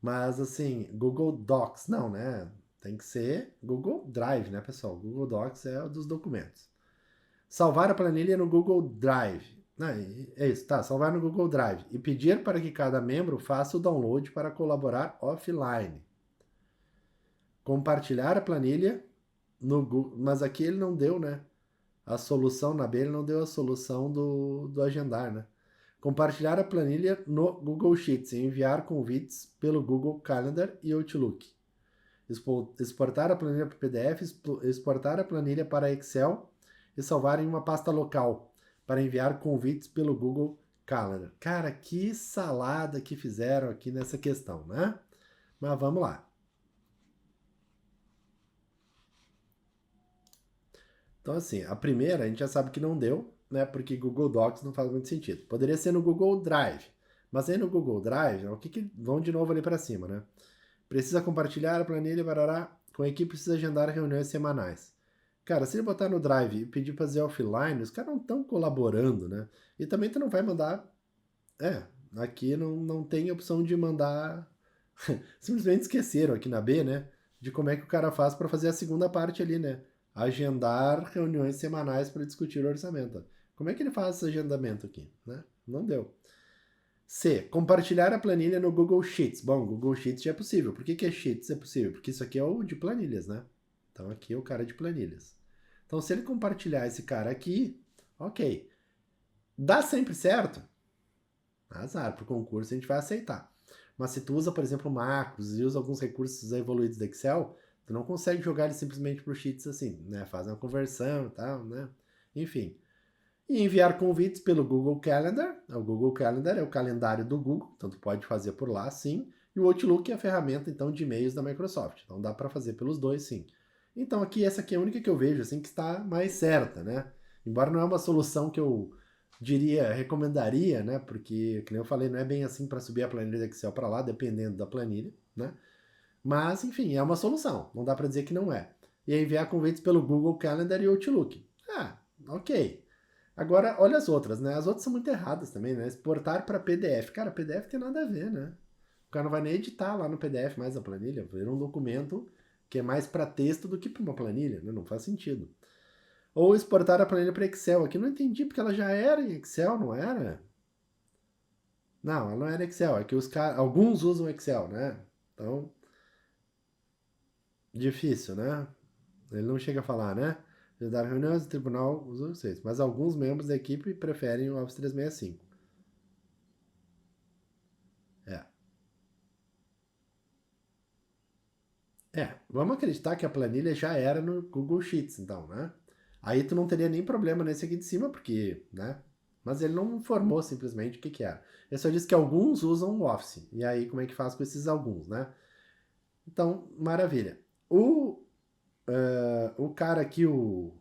Mas assim, Google Docs, não, né? Tem que ser Google Drive, né, pessoal? Google Docs é o dos documentos. Salvar a planilha no Google Drive. Não, é isso, tá. Salvar no Google Drive. E pedir para que cada membro faça o download para colaborar offline. Compartilhar a planilha no Google. Mas aqui ele não deu, né? A solução na B, ele não deu a solução do agendar, né? Compartilhar a planilha no Google Sheets e enviar convites pelo Google Calendar e Outlook. Exportar a planilha para PDF, exportar a planilha para Excel e salvar em uma pasta local para enviar convites pelo Google Calendar. Cara, que salada que fizeram aqui nessa questão, né? Mas vamos lá. Então, assim, a primeira a gente já sabe que não deu, né? Porque Google Docs não faz muito sentido. Poderia ser no Google Drive. Mas aí no Google Drive, o que vão de novo ali para cima, né? Precisa compartilhar a planilha, barará, com a equipe precisa agendar reuniões semanais. Cara, se ele botar no Drive e pedir para fazer offline, os caras não estão colaborando, né? E também tu não vai mandar. Aqui não tem opção de mandar. Simplesmente esqueceram aqui na B, né? De como é que o cara faz para fazer a segunda parte ali, né? Agendar reuniões semanais para discutir o orçamento. Como é que ele faz esse agendamento aqui, né? Não deu. C. Compartilhar a planilha no Google Sheets. Bom, Google Sheets já é possível. Por que Sheets é possível? Porque isso aqui é o de planilhas, né? Então aqui é o cara de planilhas. Então se ele compartilhar esse cara aqui, ok. Dá sempre certo? Azar, para o concurso a gente vai aceitar. Mas se tu usa, por exemplo, macros e usa alguns recursos evoluídos do Excel, tu não consegue jogar ele simplesmente para o Sheets assim, né? Faz uma conversão e tal, né? Enfim. E enviar convites pelo Google Calendar. O Google Calendar é o calendário do Google, então tu pode fazer por lá, sim. E o Outlook é a ferramenta, então, de e-mails da Microsoft. Então dá para fazer pelos dois, sim. Então aqui, essa aqui é a única que eu vejo, assim, que está mais certa, né? Embora não é uma solução que eu recomendaria, né? Porque, como eu falei, não é bem assim para subir a planilha do Excel para lá, dependendo da planilha, né? Mas, enfim, é uma solução. Não dá para dizer que não é. E aí enviar convites pelo Google Calendar e Outlook. Ah, ok. Agora, olha as outras, né? As outras são muito erradas também, né? Exportar para PDF. Cara, PDF tem nada a ver, né? O cara não vai nem editar lá no PDF mais a planilha. Vira um documento que é mais para texto do que para uma planilha, né? Não faz sentido. Ou exportar a planilha para Excel. Aqui não entendi, porque ela já era em Excel, não era? Não, ela não era Excel. É que alguns usam Excel, né? Então, difícil, né? Ele não chega a falar, né? Dar reuniões do tribunal usa vocês. Mas alguns membros da equipe preferem o Office 365. É. Vamos acreditar que a planilha já era no Google Sheets, então, né? Aí tu não teria nem problema nesse aqui de cima, porque, né? Mas ele não informou simplesmente o que era. Ele só disse que alguns usam o Office. E aí, como é que faz com esses alguns, né? Então, maravilha. O cara aqui, o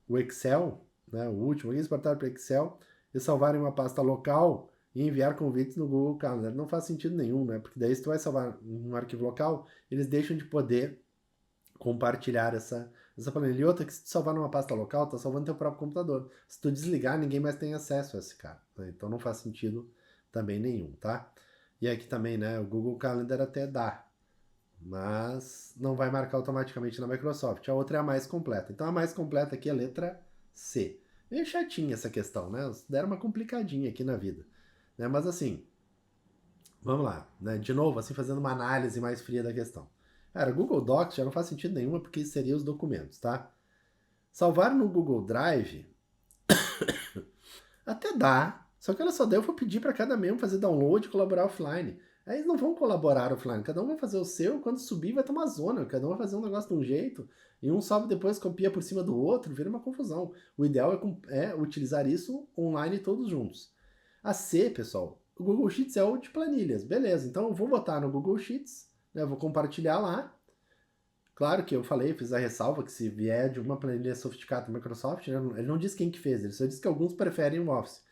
Excel, né? O último, exportar para Excel e salvar em uma pasta local e enviar convites no Google Calendar. Não faz sentido nenhum, né? Porque daí se tu vai salvar um arquivo local, eles deixam de poder compartilhar essa planilha. E outra que se tu salvar numa pasta local, tá salvando teu próprio computador. Se tu desligar, ninguém mais tem acesso a esse cara. Né? Então não faz sentido também nenhum, tá? E aqui também, né? O Google Calendar até dá, mas não vai marcar automaticamente na Microsoft. A outra é a mais completa. Então a mais completa aqui é a letra C. Meio chatinha essa questão, né? Deram uma complicadinha aqui na vida. Né? Mas assim, vamos lá. Né? De novo, assim, fazendo uma análise mais fria da questão. Cara, Google Docs já não faz sentido nenhum, porque isso seria os documentos, tá? Salvar no Google Drive até dá, só que olha só, daí eu vou pedir para cada membro fazer download e colaborar offline. Aí eles não vão colaborar offline, cada um vai fazer o seu, quando subir vai ter uma zona, cada um vai fazer um negócio de um jeito, e um sobe depois, copia por cima do outro, vira uma confusão. O ideal é utilizar isso online todos juntos. A C, pessoal, o Google Sheets é o de planilhas, beleza, então eu vou botar no Google Sheets, né, vou compartilhar lá. Claro que eu falei, fiz a ressalva que se vier de uma planilha sofisticada da Microsoft, né, ele não diz quem que fez, ele só diz que alguns preferem o Office.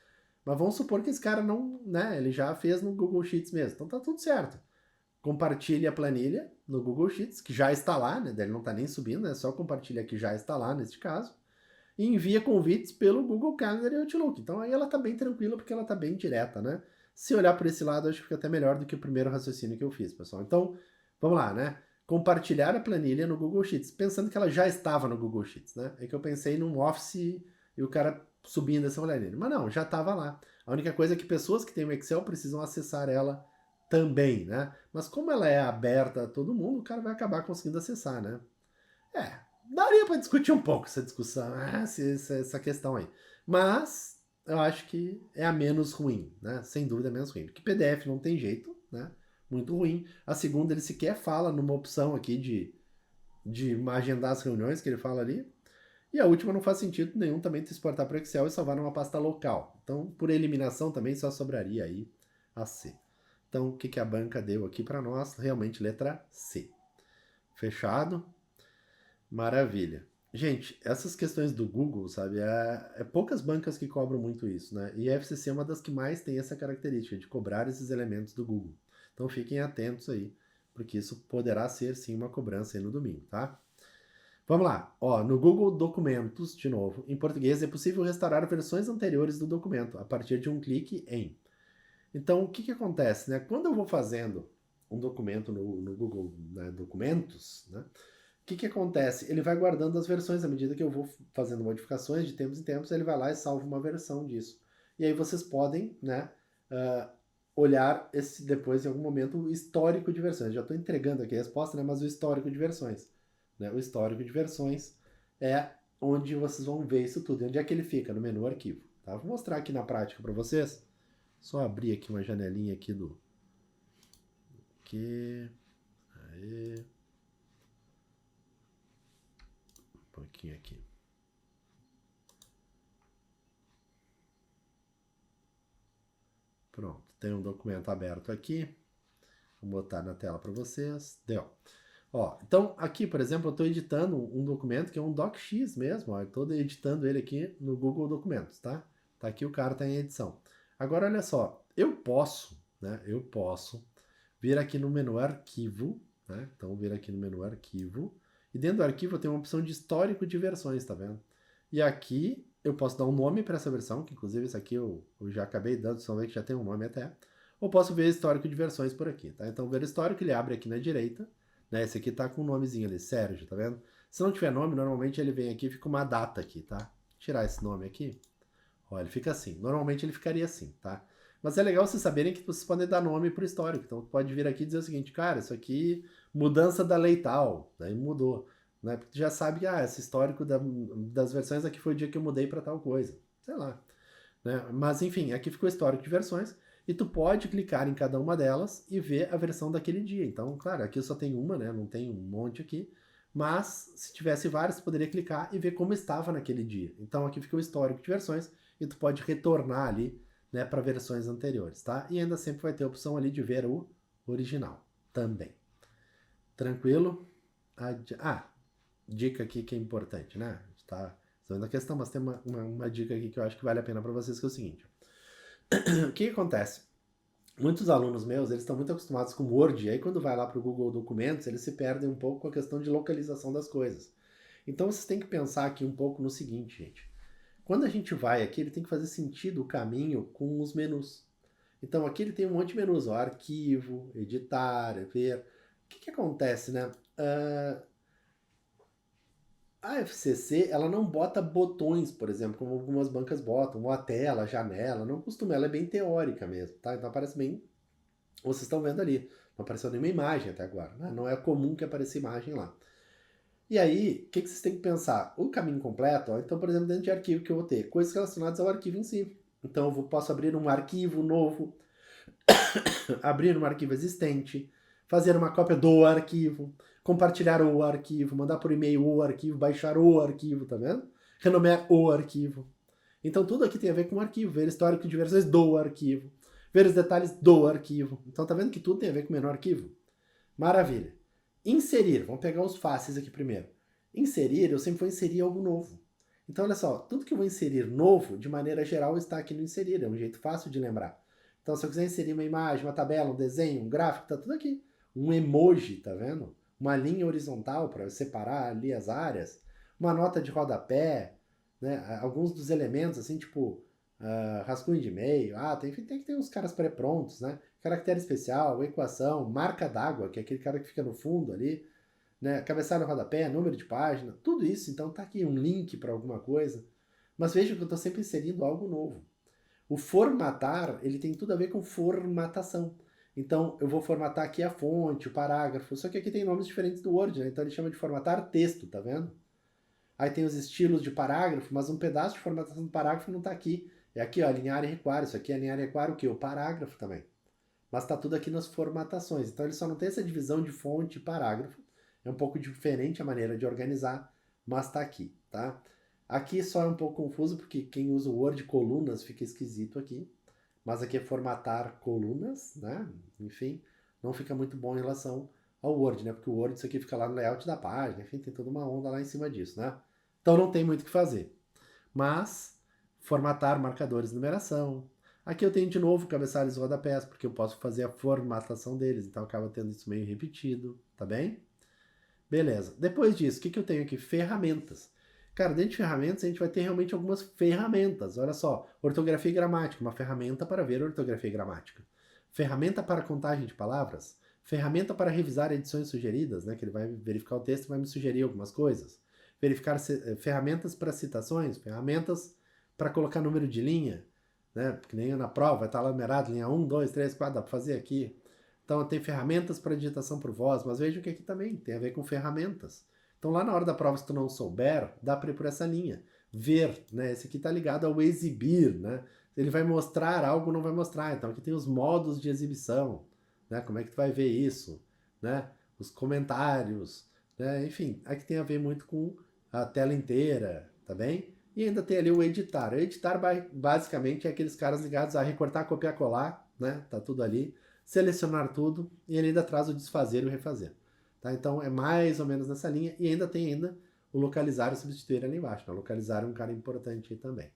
Mas vamos supor que esse cara não, né, ele já fez no Google Sheets mesmo, então tá tudo certo. Compartilhe a planilha no Google Sheets, que já está lá, né, ele não tá nem subindo, é só compartilhar que já está lá neste caso, e envia convites pelo Google Calendar e Outlook. Então aí ela tá bem tranquila, porque ela tá bem direta, né? Se olhar por esse lado, acho que fica até melhor do que o primeiro raciocínio que eu fiz, pessoal. Então, vamos lá, né? Compartilhar a planilha no Google Sheets, pensando que ela já estava no Google Sheets, né? É que eu pensei num Office e o cara subindo essa planilha. Mas não, já estava lá. A única coisa é que pessoas que têm o Excel precisam acessar ela também, né? Mas como ela é aberta a todo mundo, o cara vai acabar conseguindo acessar, né? É, daria para discutir um pouco essa discussão, essa questão aí. Mas eu acho que é a menos ruim, né? Sem dúvida é menos ruim. Porque PDF não tem jeito, né? Muito ruim. A segunda, ele sequer fala numa opção aqui de agendar as reuniões que ele fala ali. E a última não faz sentido nenhum também te exportar para o Excel e salvar numa pasta local. Então, por eliminação também só sobraria aí a C. Então, o que, que a banca deu aqui para nós? Realmente letra C. Fechado? Maravilha. Gente, essas questões do Google, sabe, é poucas bancas que cobram muito isso, né? E a FCC é uma das que mais tem essa característica de cobrar esses elementos do Google. Então fiquem atentos aí, porque isso poderá ser sim uma cobrança aí no domingo, tá? Vamos lá. Ó, no Google Documentos, de novo, em português é possível restaurar versões anteriores do documento a partir de um clique em. Então, o que que acontece, né? Quando eu vou fazendo um documento no Google, né, Documentos, né? O que que acontece? Ele vai guardando as versões à medida que eu vou fazendo modificações de tempos em tempos, ele vai lá e salva uma versão disso. E aí vocês podem, né, olhar esse depois em algum momento o histórico de versões. Já estou entregando aqui a resposta, né, mas o histórico de versões, né? O histórico de versões é onde vocês vão ver isso tudo. Onde é que ele fica? No menu arquivo. Tá? Vou mostrar aqui na prática para vocês. Só abrir aqui uma janelinha aqui do aqui. Aí. Um pouquinho aqui. Pronto, tem um documento aberto aqui. Vou botar na tela para vocês. Deu. Ó, então aqui, por exemplo, eu estou editando um documento que é um docx mesmo, ó, eu estou editando ele aqui no Google Documentos, tá? Tá aqui, o cara tá em edição. Agora, olha só, eu posso, né? Eu posso vir aqui no menu Arquivo, né? Então, vir aqui no menu Arquivo, e dentro do arquivo eu tenho uma opção de histórico de versões, tá vendo? E aqui eu posso dar um nome para essa versão, que inclusive esse aqui eu já acabei dando, só ver que já tem um nome até. Ou posso ver histórico de versões por aqui, tá? Então, ver histórico, ele abre aqui na direita, né? Esse aqui tá com um nomezinho ali, Sérgio, tá vendo? Se não tiver nome, normalmente ele vem aqui e fica uma data aqui, tá? Tirar esse nome aqui, ó, ele fica assim. Normalmente ele ficaria assim, tá? Mas é legal vocês saberem que vocês podem dar nome pro histórico. Então pode vir aqui e dizer o seguinte, cara, isso aqui, mudança da lei tal, daí mudou. Né? Porque tu já sabe que, esse histórico das versões aqui foi o dia que eu mudei para tal coisa. Sei lá. Né? Mas enfim, aqui ficou o histórico de versões e tu pode clicar em cada uma delas e ver a versão daquele dia. Então, claro, aqui eu só tenho uma, né? Não tem um monte aqui. Mas se tivesse várias, tu poderia clicar e ver como estava naquele dia. Então aqui fica o histórico de versões e tu pode retornar ali, né, para versões anteriores, tá? E ainda sempre vai ter a opção ali de ver o original também. Tranquilo? Dica aqui que é importante, né? A gente tá resolvendo a questão, mas tem uma dica aqui que eu acho que vale a pena para vocês, que é o seguinte. O que acontece? Muitos alunos meus, eles estão muito acostumados com Word, e aí quando vai lá para o Google Documentos, eles se perdem um pouco com a questão de localização das coisas. Então vocês têm que pensar aqui um pouco no seguinte, gente. Quando a gente vai aqui, ele tem que fazer sentido o caminho com os menus. Então aqui ele tem um monte de menus, ó, arquivo, editar, ver. O que acontece, né? A FCC, ela não bota botões, por exemplo, como algumas bancas botam, ou a tela, a janela, não costuma, ela é bem teórica mesmo, tá? Então aparece bem, vocês estão vendo ali, não apareceu nenhuma imagem até agora, né? Não é comum que apareça imagem lá. E aí, o que vocês têm que pensar? O caminho completo, ó, então, por exemplo, dentro de arquivo que eu vou ter, coisas relacionadas ao arquivo em si. Então eu posso abrir um arquivo novo, abrir um arquivo existente, fazer uma cópia do arquivo, compartilhar o arquivo, mandar por e-mail o arquivo, baixar o arquivo, tá vendo? Renomear o arquivo. Então tudo aqui tem a ver com o arquivo, ver histórico de versões do arquivo, ver os detalhes do arquivo. Então tá vendo que tudo tem a ver com o menor arquivo? Maravilha. Inserir, vamos pegar os fáceis aqui primeiro. Inserir, eu sempre vou inserir algo novo. Então olha só, tudo que eu vou inserir novo, de maneira geral, está aqui no inserir, é um jeito fácil de lembrar. Então, se eu quiser inserir uma imagem, uma tabela, um desenho, um gráfico, tá tudo aqui. Um emoji, tá vendo? Uma linha horizontal para separar ali as áreas. Uma nota de rodapé, né? Alguns dos elementos, assim, tipo rascunho de e-mail. Tem que ter uns caras pré-prontos, né? Caractere especial, equação, marca d'água, que é aquele cara que fica no fundo ali, né? Cabeçalho, rodapé, número de página, tudo isso. Então, tá aqui um link para alguma coisa. Mas veja que eu estou sempre inserindo algo novo. O formatar, ele tem tudo a ver com formatação. Então, eu vou formatar aqui a fonte, o parágrafo, só que aqui tem nomes diferentes do Word, né? Então ele chama de formatar texto, tá vendo? Aí tem os estilos de parágrafo, mas um pedaço de formatação do parágrafo não está aqui. É aqui, ó, alinhar e recuar. Isso aqui é alinhar e recuar o quê? O parágrafo também. Mas está tudo aqui nas formatações. Então ele só não tem essa divisão de fonte e parágrafo. É um pouco diferente a maneira de organizar, mas está aqui, tá? Aqui só é um pouco confuso, porque quem usa o Word colunas fica esquisito aqui. Mas aqui é formatar colunas, né? Enfim, não fica muito bom em relação ao Word, né? Porque o Word, isso aqui fica lá no layout da página, enfim, tem toda uma onda lá em cima disso, né? Então não tem muito o que fazer. Mas, formatar marcadores de numeração. Aqui eu tenho de novo cabeçalhos e rodapés, porque eu posso fazer a formatação deles, então acaba tendo isso meio repetido, tá bem? Beleza. Depois disso, o que eu tenho aqui? Ferramentas. Cara, dentro de ferramentas a gente vai ter realmente algumas ferramentas. Olha só, ortografia e gramática, uma ferramenta para ver ortografia e gramática. Ferramenta para contagem de palavras. Ferramenta para revisar edições sugeridas, né? Que ele vai verificar o texto e vai me sugerir algumas coisas. Verificar ferramentas para citações, ferramentas para colocar número de linha, né? Porque nem na prova vai estar lá numerado, linha 1, 2, 3, 4, dá para fazer aqui. Então tem ferramentas para digitação por voz, mas veja que aqui também tem a ver com ferramentas. Então lá na hora da prova, se tu não souber, dá para ir por essa linha. Ver, né? Esse aqui está ligado ao exibir, né? Ele vai mostrar algo, não vai mostrar. Então aqui tem os modos de exibição, né? Como é que tu vai ver isso, né? Os comentários, né? Enfim, aqui tem a ver muito com a tela inteira, tá bem? E ainda tem ali o editar. O editar basicamente é aqueles caras ligados a recortar, copiar, colar, né? Tá tudo ali. Selecionar tudo e ele ainda traz o desfazer e o refazer. Tá? Então, é mais ou menos nessa linha. E ainda tem o localizar e substituir ali embaixo. Né? O localizar é um cara importante aí também.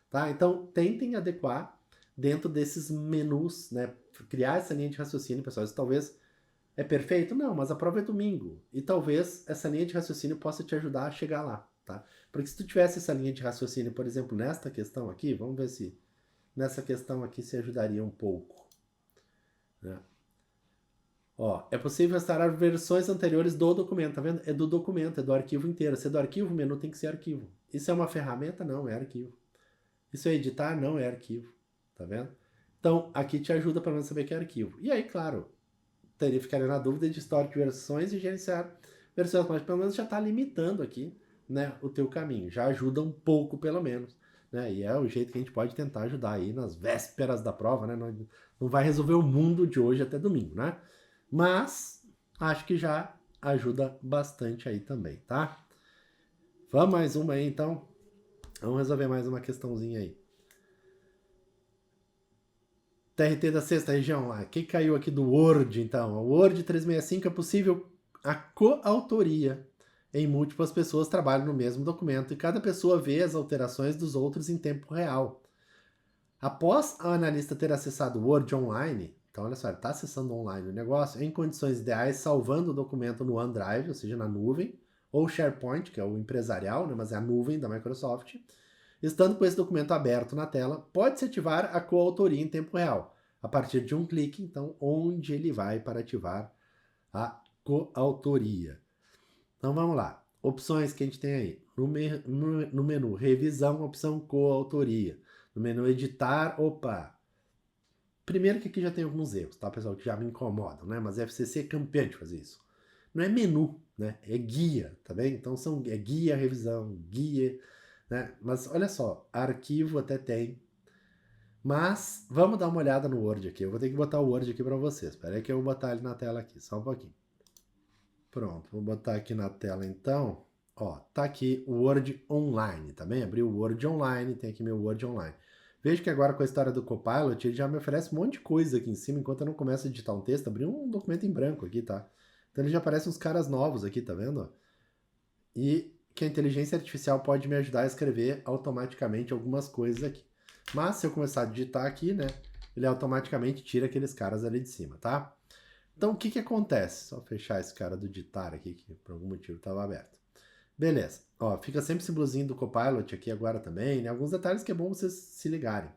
Tá? Então, tentem adequar dentro desses menus, né? Criar essa linha de raciocínio, pessoal. Isso talvez é perfeito? Não, mas a prova é domingo. E talvez essa linha de raciocínio possa te ajudar a chegar lá, tá? Porque se tu tivesse essa linha de raciocínio, por exemplo, nesta questão aqui, vamos ver se nessa questão aqui se ajudaria um pouco, né? Ó, é possível restaurar versões anteriores do documento, tá vendo? É do documento, é do arquivo inteiro. Se é do arquivo, o menu tem que ser arquivo. Isso é uma ferramenta? Não, é arquivo. Isso é editar? Não, é arquivo. Tá vendo? Então, aqui te ajuda para não saber que é arquivo. E aí, claro, ficaria na dúvida de histórico de versões e gerenciar versões, mas pelo menos já está limitando aqui, né, o teu caminho. Já ajuda um pouco, pelo menos. Né? E é o jeito que a gente pode tentar ajudar aí nas vésperas da prova, né? Não vai resolver o mundo de hoje até domingo, né? Mas acho que já ajuda bastante aí também, tá? Vamos mais uma aí, então. Vamos resolver mais uma questãozinha aí. TRT da sexta região lá. Quem caiu aqui do Word, então? O Word 365 é possível a coautoria em múltiplas pessoas trabalham no mesmo documento e cada pessoa vê as alterações dos outros em tempo real. Após o analista ter acessado o Word online, então olha só, ele está acessando online o negócio, em condições ideais, salvando o documento no OneDrive, ou seja, na nuvem, ou SharePoint, que é o empresarial, né, mas é a nuvem da Microsoft. Estando com esse documento aberto na tela, pode-se ativar a coautoria em tempo real, a partir de um clique, então, onde ele vai para ativar a coautoria. Então vamos lá. Opções que a gente tem aí. No menu revisão, opção coautoria. No menu editar, opa. Primeiro que aqui já tem alguns erros, tá, pessoal, que já me incomodam, né? Mas a FCC é campeã de fazer isso. Não é menu, né? É guia, tá bem? Então é guia, revisão, guia, né? Mas olha só, arquivo até tem. Mas vamos dar uma olhada no Word aqui. Eu vou ter que botar o Word aqui para vocês. Espera aí que eu vou botar ele na tela aqui, só um pouquinho. Pronto, vou botar aqui na tela então. Ó, tá aqui o Word Online, tá bem? Abri o Word Online, tem aqui meu Word Online. Veja que agora com a história do Copilot, ele já me oferece um monte de coisa aqui em cima, enquanto eu não começo a digitar um texto, abri um documento em branco aqui, tá? Então ele já aparece uns caras novos aqui, tá vendo? E que a inteligência artificial pode me ajudar a escrever automaticamente algumas coisas aqui. Mas se eu começar a digitar aqui, né, ele automaticamente tira aqueles caras ali de cima, tá? Então, o que que acontece? Só fechar esse cara do ditar aqui, que por algum motivo estava aberto. Beleza. Ó, fica sempre o símbolozinho do Copilot aqui agora também, né? Alguns detalhes que é bom vocês se ligarem.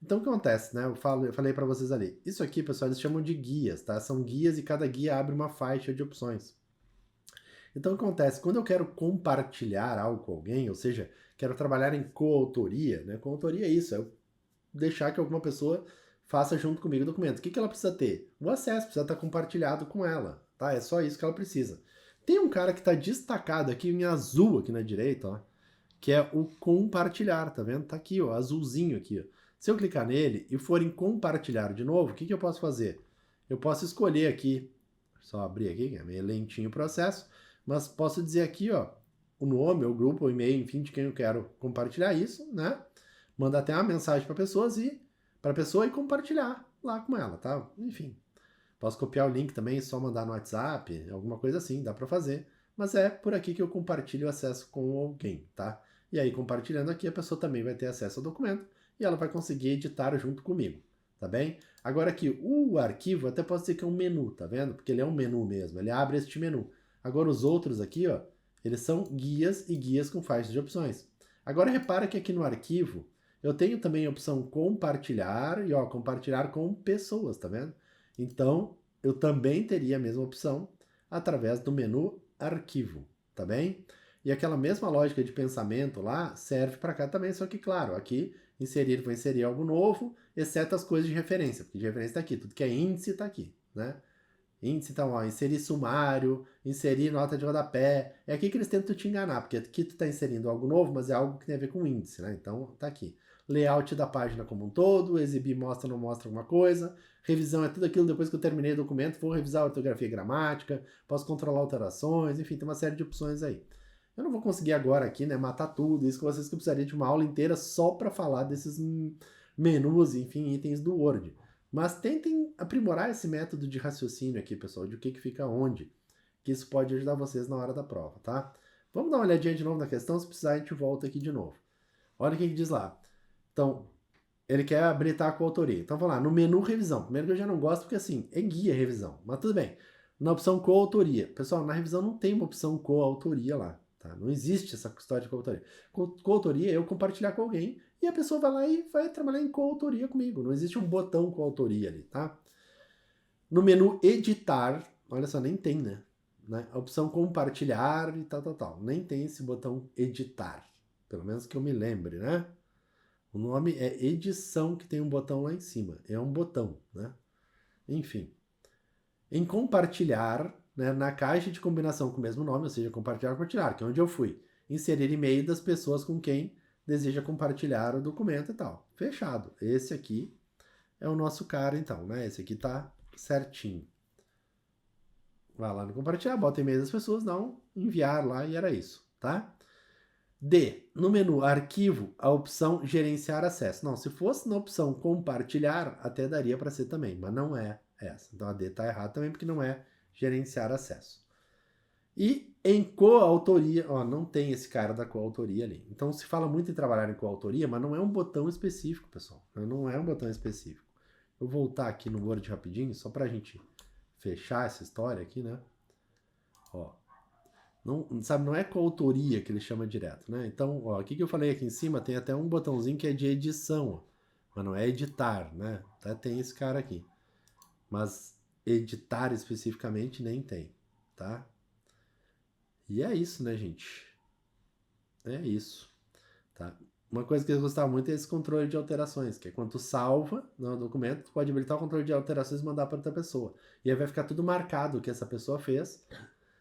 Então, o que acontece, né? Eu falei para vocês ali. Isso aqui, pessoal, eles chamam de guias, tá? São guias e cada guia abre uma faixa de opções. Então, o que acontece? Quando eu quero compartilhar algo com alguém, ou seja, quero trabalhar em coautoria, né? Coautoria é isso, é eu deixar que alguma pessoa faça junto comigo o documento. O que ela precisa ter? O acesso, precisa estar compartilhado com ela, tá? É só isso que ela precisa. Tem um cara que está destacado aqui em azul aqui na direita, ó, que é o compartilhar, tá vendo? Tá aqui, ó, azulzinho aqui, ó. Se eu clicar nele e for em compartilhar de novo, o que eu posso fazer? Eu posso escolher aqui, só abrir aqui, que é meio lentinho o processo, mas posso dizer aqui, ó, o nome, o grupo, o e-mail, enfim, de quem eu quero compartilhar isso, né? Manda até uma mensagem para a pessoa e compartilhar lá com ela, tá? Enfim, posso copiar o link também, só mandar no WhatsApp, alguma coisa assim, dá para fazer. Mas é por aqui que eu compartilho o acesso com alguém, tá? E aí, compartilhando aqui, a pessoa também vai ter acesso ao documento e ela vai conseguir editar junto comigo, tá bem? Agora aqui, o arquivo, até pode ser que é um menu, tá vendo? Porque ele é um menu mesmo, ele abre este menu. Agora os outros aqui, ó, eles são guias e guias com faixas de opções. Agora repara que aqui no arquivo, eu tenho também a opção compartilhar e ó, compartilhar com pessoas, tá vendo? Então, eu também teria a mesma opção através do menu arquivo, tá bem? E aquela mesma lógica de pensamento lá serve para cá também, só que claro, aqui vou inserir algo novo, exceto as coisas de referência, porque de referência está aqui, tudo que é índice está aqui, né? Índice, então, ó, inserir sumário, inserir nota de rodapé. É aqui que eles tentam te enganar, porque aqui tu está inserindo algo novo, mas é algo que tem a ver com índice, né? Então, tá aqui. Layout da página como um todo, exibir mostra ou não mostra alguma coisa. Revisão é tudo aquilo depois que eu terminei o documento, vou revisar a ortografia e gramática, posso controlar alterações, enfim, tem uma série de opções aí. Eu não vou conseguir agora aqui, né, matar tudo, isso que vocês que eu precisaria de uma aula inteira só para falar desses menus, enfim, itens do Word. Mas tentem aprimorar esse método de raciocínio aqui, pessoal, de o que fica onde. que isso pode ajudar vocês na hora da prova, tá? Vamos dar uma olhadinha de novo na questão, se precisar a gente volta aqui de novo. Olha o que diz lá. Então, ele quer habilitar a coautoria. Então, vamos lá, no menu revisão. Primeiro que eu já não gosto, porque assim, é guia revisão, mas tudo bem. Na opção coautoria. Pessoal, na revisão não tem uma opção coautoria lá, tá? Não existe essa história de coautoria. Coautoria é eu compartilhar com alguém e a pessoa vai lá e vai trabalhar em coautoria comigo. Não existe um botão coautoria ali, tá? No menu editar, olha só, nem tem, né? A opção compartilhar e tal. Nem tem esse botão editar. Pelo menos que eu me lembre, né? O nome é edição, que tem um botão lá em cima. É um botão, né? Enfim. Em compartilhar, né, na caixa de combinação com o mesmo nome, ou seja, compartilhar, que é onde eu fui. Inserir e-mail das pessoas com quem deseja compartilhar o documento e tal. Fechado. Esse aqui é o nosso cara, então, né? Esse aqui tá certinho. Vai lá no compartilhar, bota e-mail das pessoas, não, enviar lá e era isso, tá? D. No menu arquivo, a opção gerenciar acesso. Não, se fosse na opção compartilhar, até daria para ser também, mas não é essa. Então a D está errada também porque não é gerenciar acesso. E em coautoria, ó, não tem esse cara da coautoria ali. Então se fala muito em trabalhar em coautoria, mas não é um botão específico, pessoal. Não é um botão específico. Eu vou voltar aqui no Word rapidinho, só para a gente fechar essa história aqui, né? Ó. Não, sabe, não é coautoria que ele chama direto, né? Então, ó, o que eu falei aqui em cima tem até um botãozinho que é de edição, ó, mas não é editar, né? Até tem esse cara aqui. Mas editar especificamente nem tem, tá? E é isso, né, gente? É isso, tá? Uma coisa que eu gostava muito é esse controle de alterações, que é quando tu salva no documento, tu pode habilitar o controle de alterações e mandar para outra pessoa. E aí vai ficar tudo marcado o que essa pessoa fez,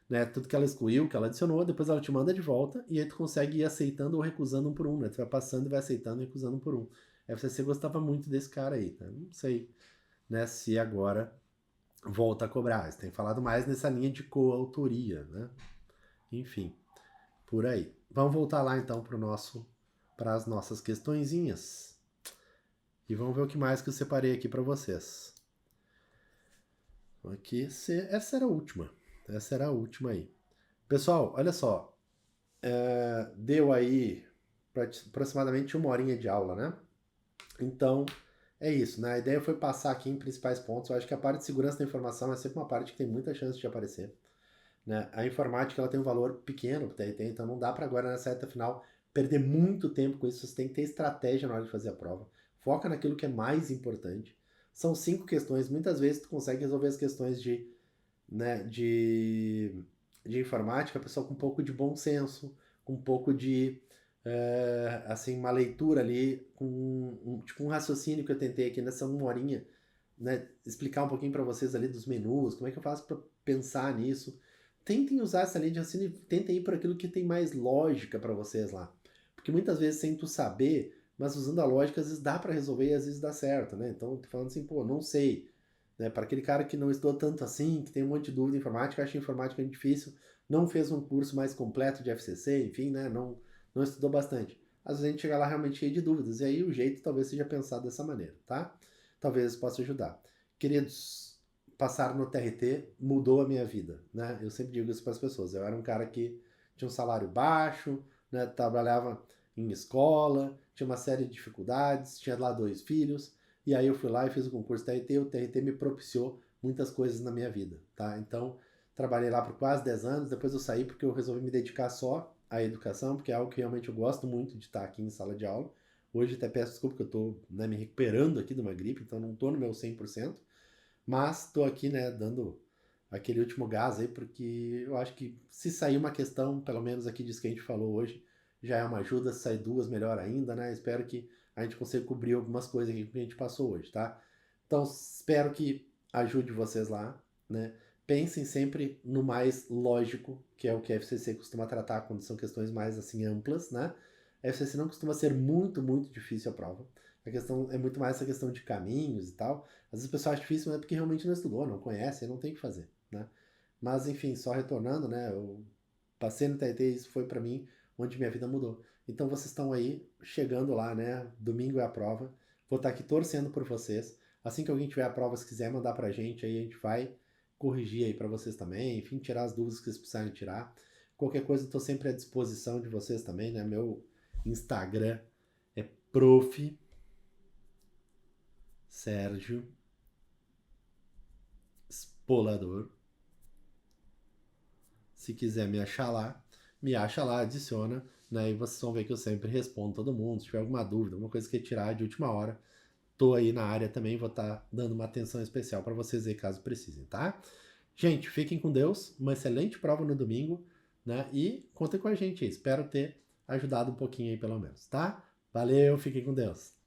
né? Tudo que ela excluiu, que ela adicionou, depois ela te manda de volta e aí tu consegue ir aceitando ou recusando um por um, né? Tu vai passando e vai aceitando e recusando um por um. A FCC gostava muito desse cara aí, né? Não sei, né, se agora volta a cobrar. Eles têm falado mais nessa linha de coautoria, né? Enfim, por aí. Vamos voltar lá então para as nossas questõezinhas. E vamos ver o que mais que eu separei aqui para vocês. Aqui, essa era a última. Essa era a última aí. Pessoal, olha só. Deu aí aproximadamente 1 horinha de aula, né? Então, é isso, né? A ideia foi passar aqui em principais pontos. Eu acho que a parte de segurança da informação é sempre uma parte que tem muita chance de aparecer, né? A informática, ela tem um valor pequeno para o TRT, então não dá para agora nessa reta final perder muito tempo com isso. Você tem que ter estratégia na hora de fazer a prova. Foca naquilo que é mais importante. São 5 questões. Muitas vezes tu consegue resolver as questões né, de informática, pessoal com um pouco de bom senso, com um pouco de assim, uma leitura ali, com tipo um raciocínio que eu tentei aqui nessa 1 horinha, né, explicar um pouquinho para vocês ali dos menus, como é que eu faço para pensar nisso. Tentem usar essa linha de raciocínio, tentem ir por aquilo que tem mais lógica para vocês lá. Porque muitas vezes sem tu saber, mas usando a lógica, às vezes dá para resolver e às vezes dá certo, né? Então, tô falando assim, pô, não sei, né? Para aquele cara que não estudou tanto assim, que tem um monte de dúvida em informática, acha informática difícil, não fez um curso mais completo de FCC, enfim, né? Não estudou bastante. Às vezes a gente chega lá realmente cheio de dúvidas, e aí o jeito talvez seja pensado dessa maneira, tá? Talvez possa ajudar. Queridos, passar no TRT mudou a minha vida, né? Eu sempre digo isso para as pessoas. Eu era um cara que tinha um salário baixo, né? Trabalhava em escola, tinha uma série de dificuldades, tinha lá 2 filhos, e aí eu fui lá e fiz o concurso TRT, o TRT me propiciou muitas coisas na minha vida, tá? Então, trabalhei lá por quase 10 anos, depois eu saí porque eu resolvi me dedicar só à educação, porque é algo que realmente eu gosto muito de estar aqui em sala de aula. Hoje até peço desculpa que eu estou, né, me recuperando aqui de uma gripe, então não estou no meu 100%, mas estou aqui, né, dando aquele último gás aí, porque eu acho que se sair uma questão, pelo menos aqui disso que a gente falou hoje, já é uma ajuda. Se sair 2, melhor ainda, né? Espero que a gente consiga cobrir algumas coisas aqui que a gente passou hoje, tá? Então, espero que ajude vocês lá, né? Pensem sempre no mais lógico, que é o que a FCC costuma tratar quando são questões mais, assim, amplas, né? A FCC não costuma ser muito, muito difícil a prova. A questão é muito mais essa questão de caminhos e tal. Às vezes o pessoal acha difícil, mas é porque realmente não estudou, não conhece, não tem o que fazer, né? Mas, enfim, só retornando, né? Eu passei no TRT e isso foi para mim onde minha vida mudou. Então vocês estão aí, chegando lá, né? Domingo é a prova. Vou estar aqui torcendo por vocês. Assim que alguém tiver a prova, se quiser mandar pra gente, aí a gente vai corrigir aí para vocês também, enfim, tirar as dúvidas que vocês precisarem tirar. Qualquer coisa, eu tô sempre à disposição de vocês também, né? Meu Instagram é prof. Sérgio Spolador. Se quiser me achar lá, me acha lá, adiciona, né? E vocês vão ver que eu sempre respondo todo mundo. Se tiver alguma dúvida, alguma coisa que tirar de última hora, tô aí na área também, vou estar dando uma atenção especial para vocês aí caso precisem, tá? Gente, fiquem com Deus, uma excelente prova no domingo, né? E contem com a gente aí, espero ter ajudado um pouquinho aí pelo menos, tá? Valeu, fiquem com Deus.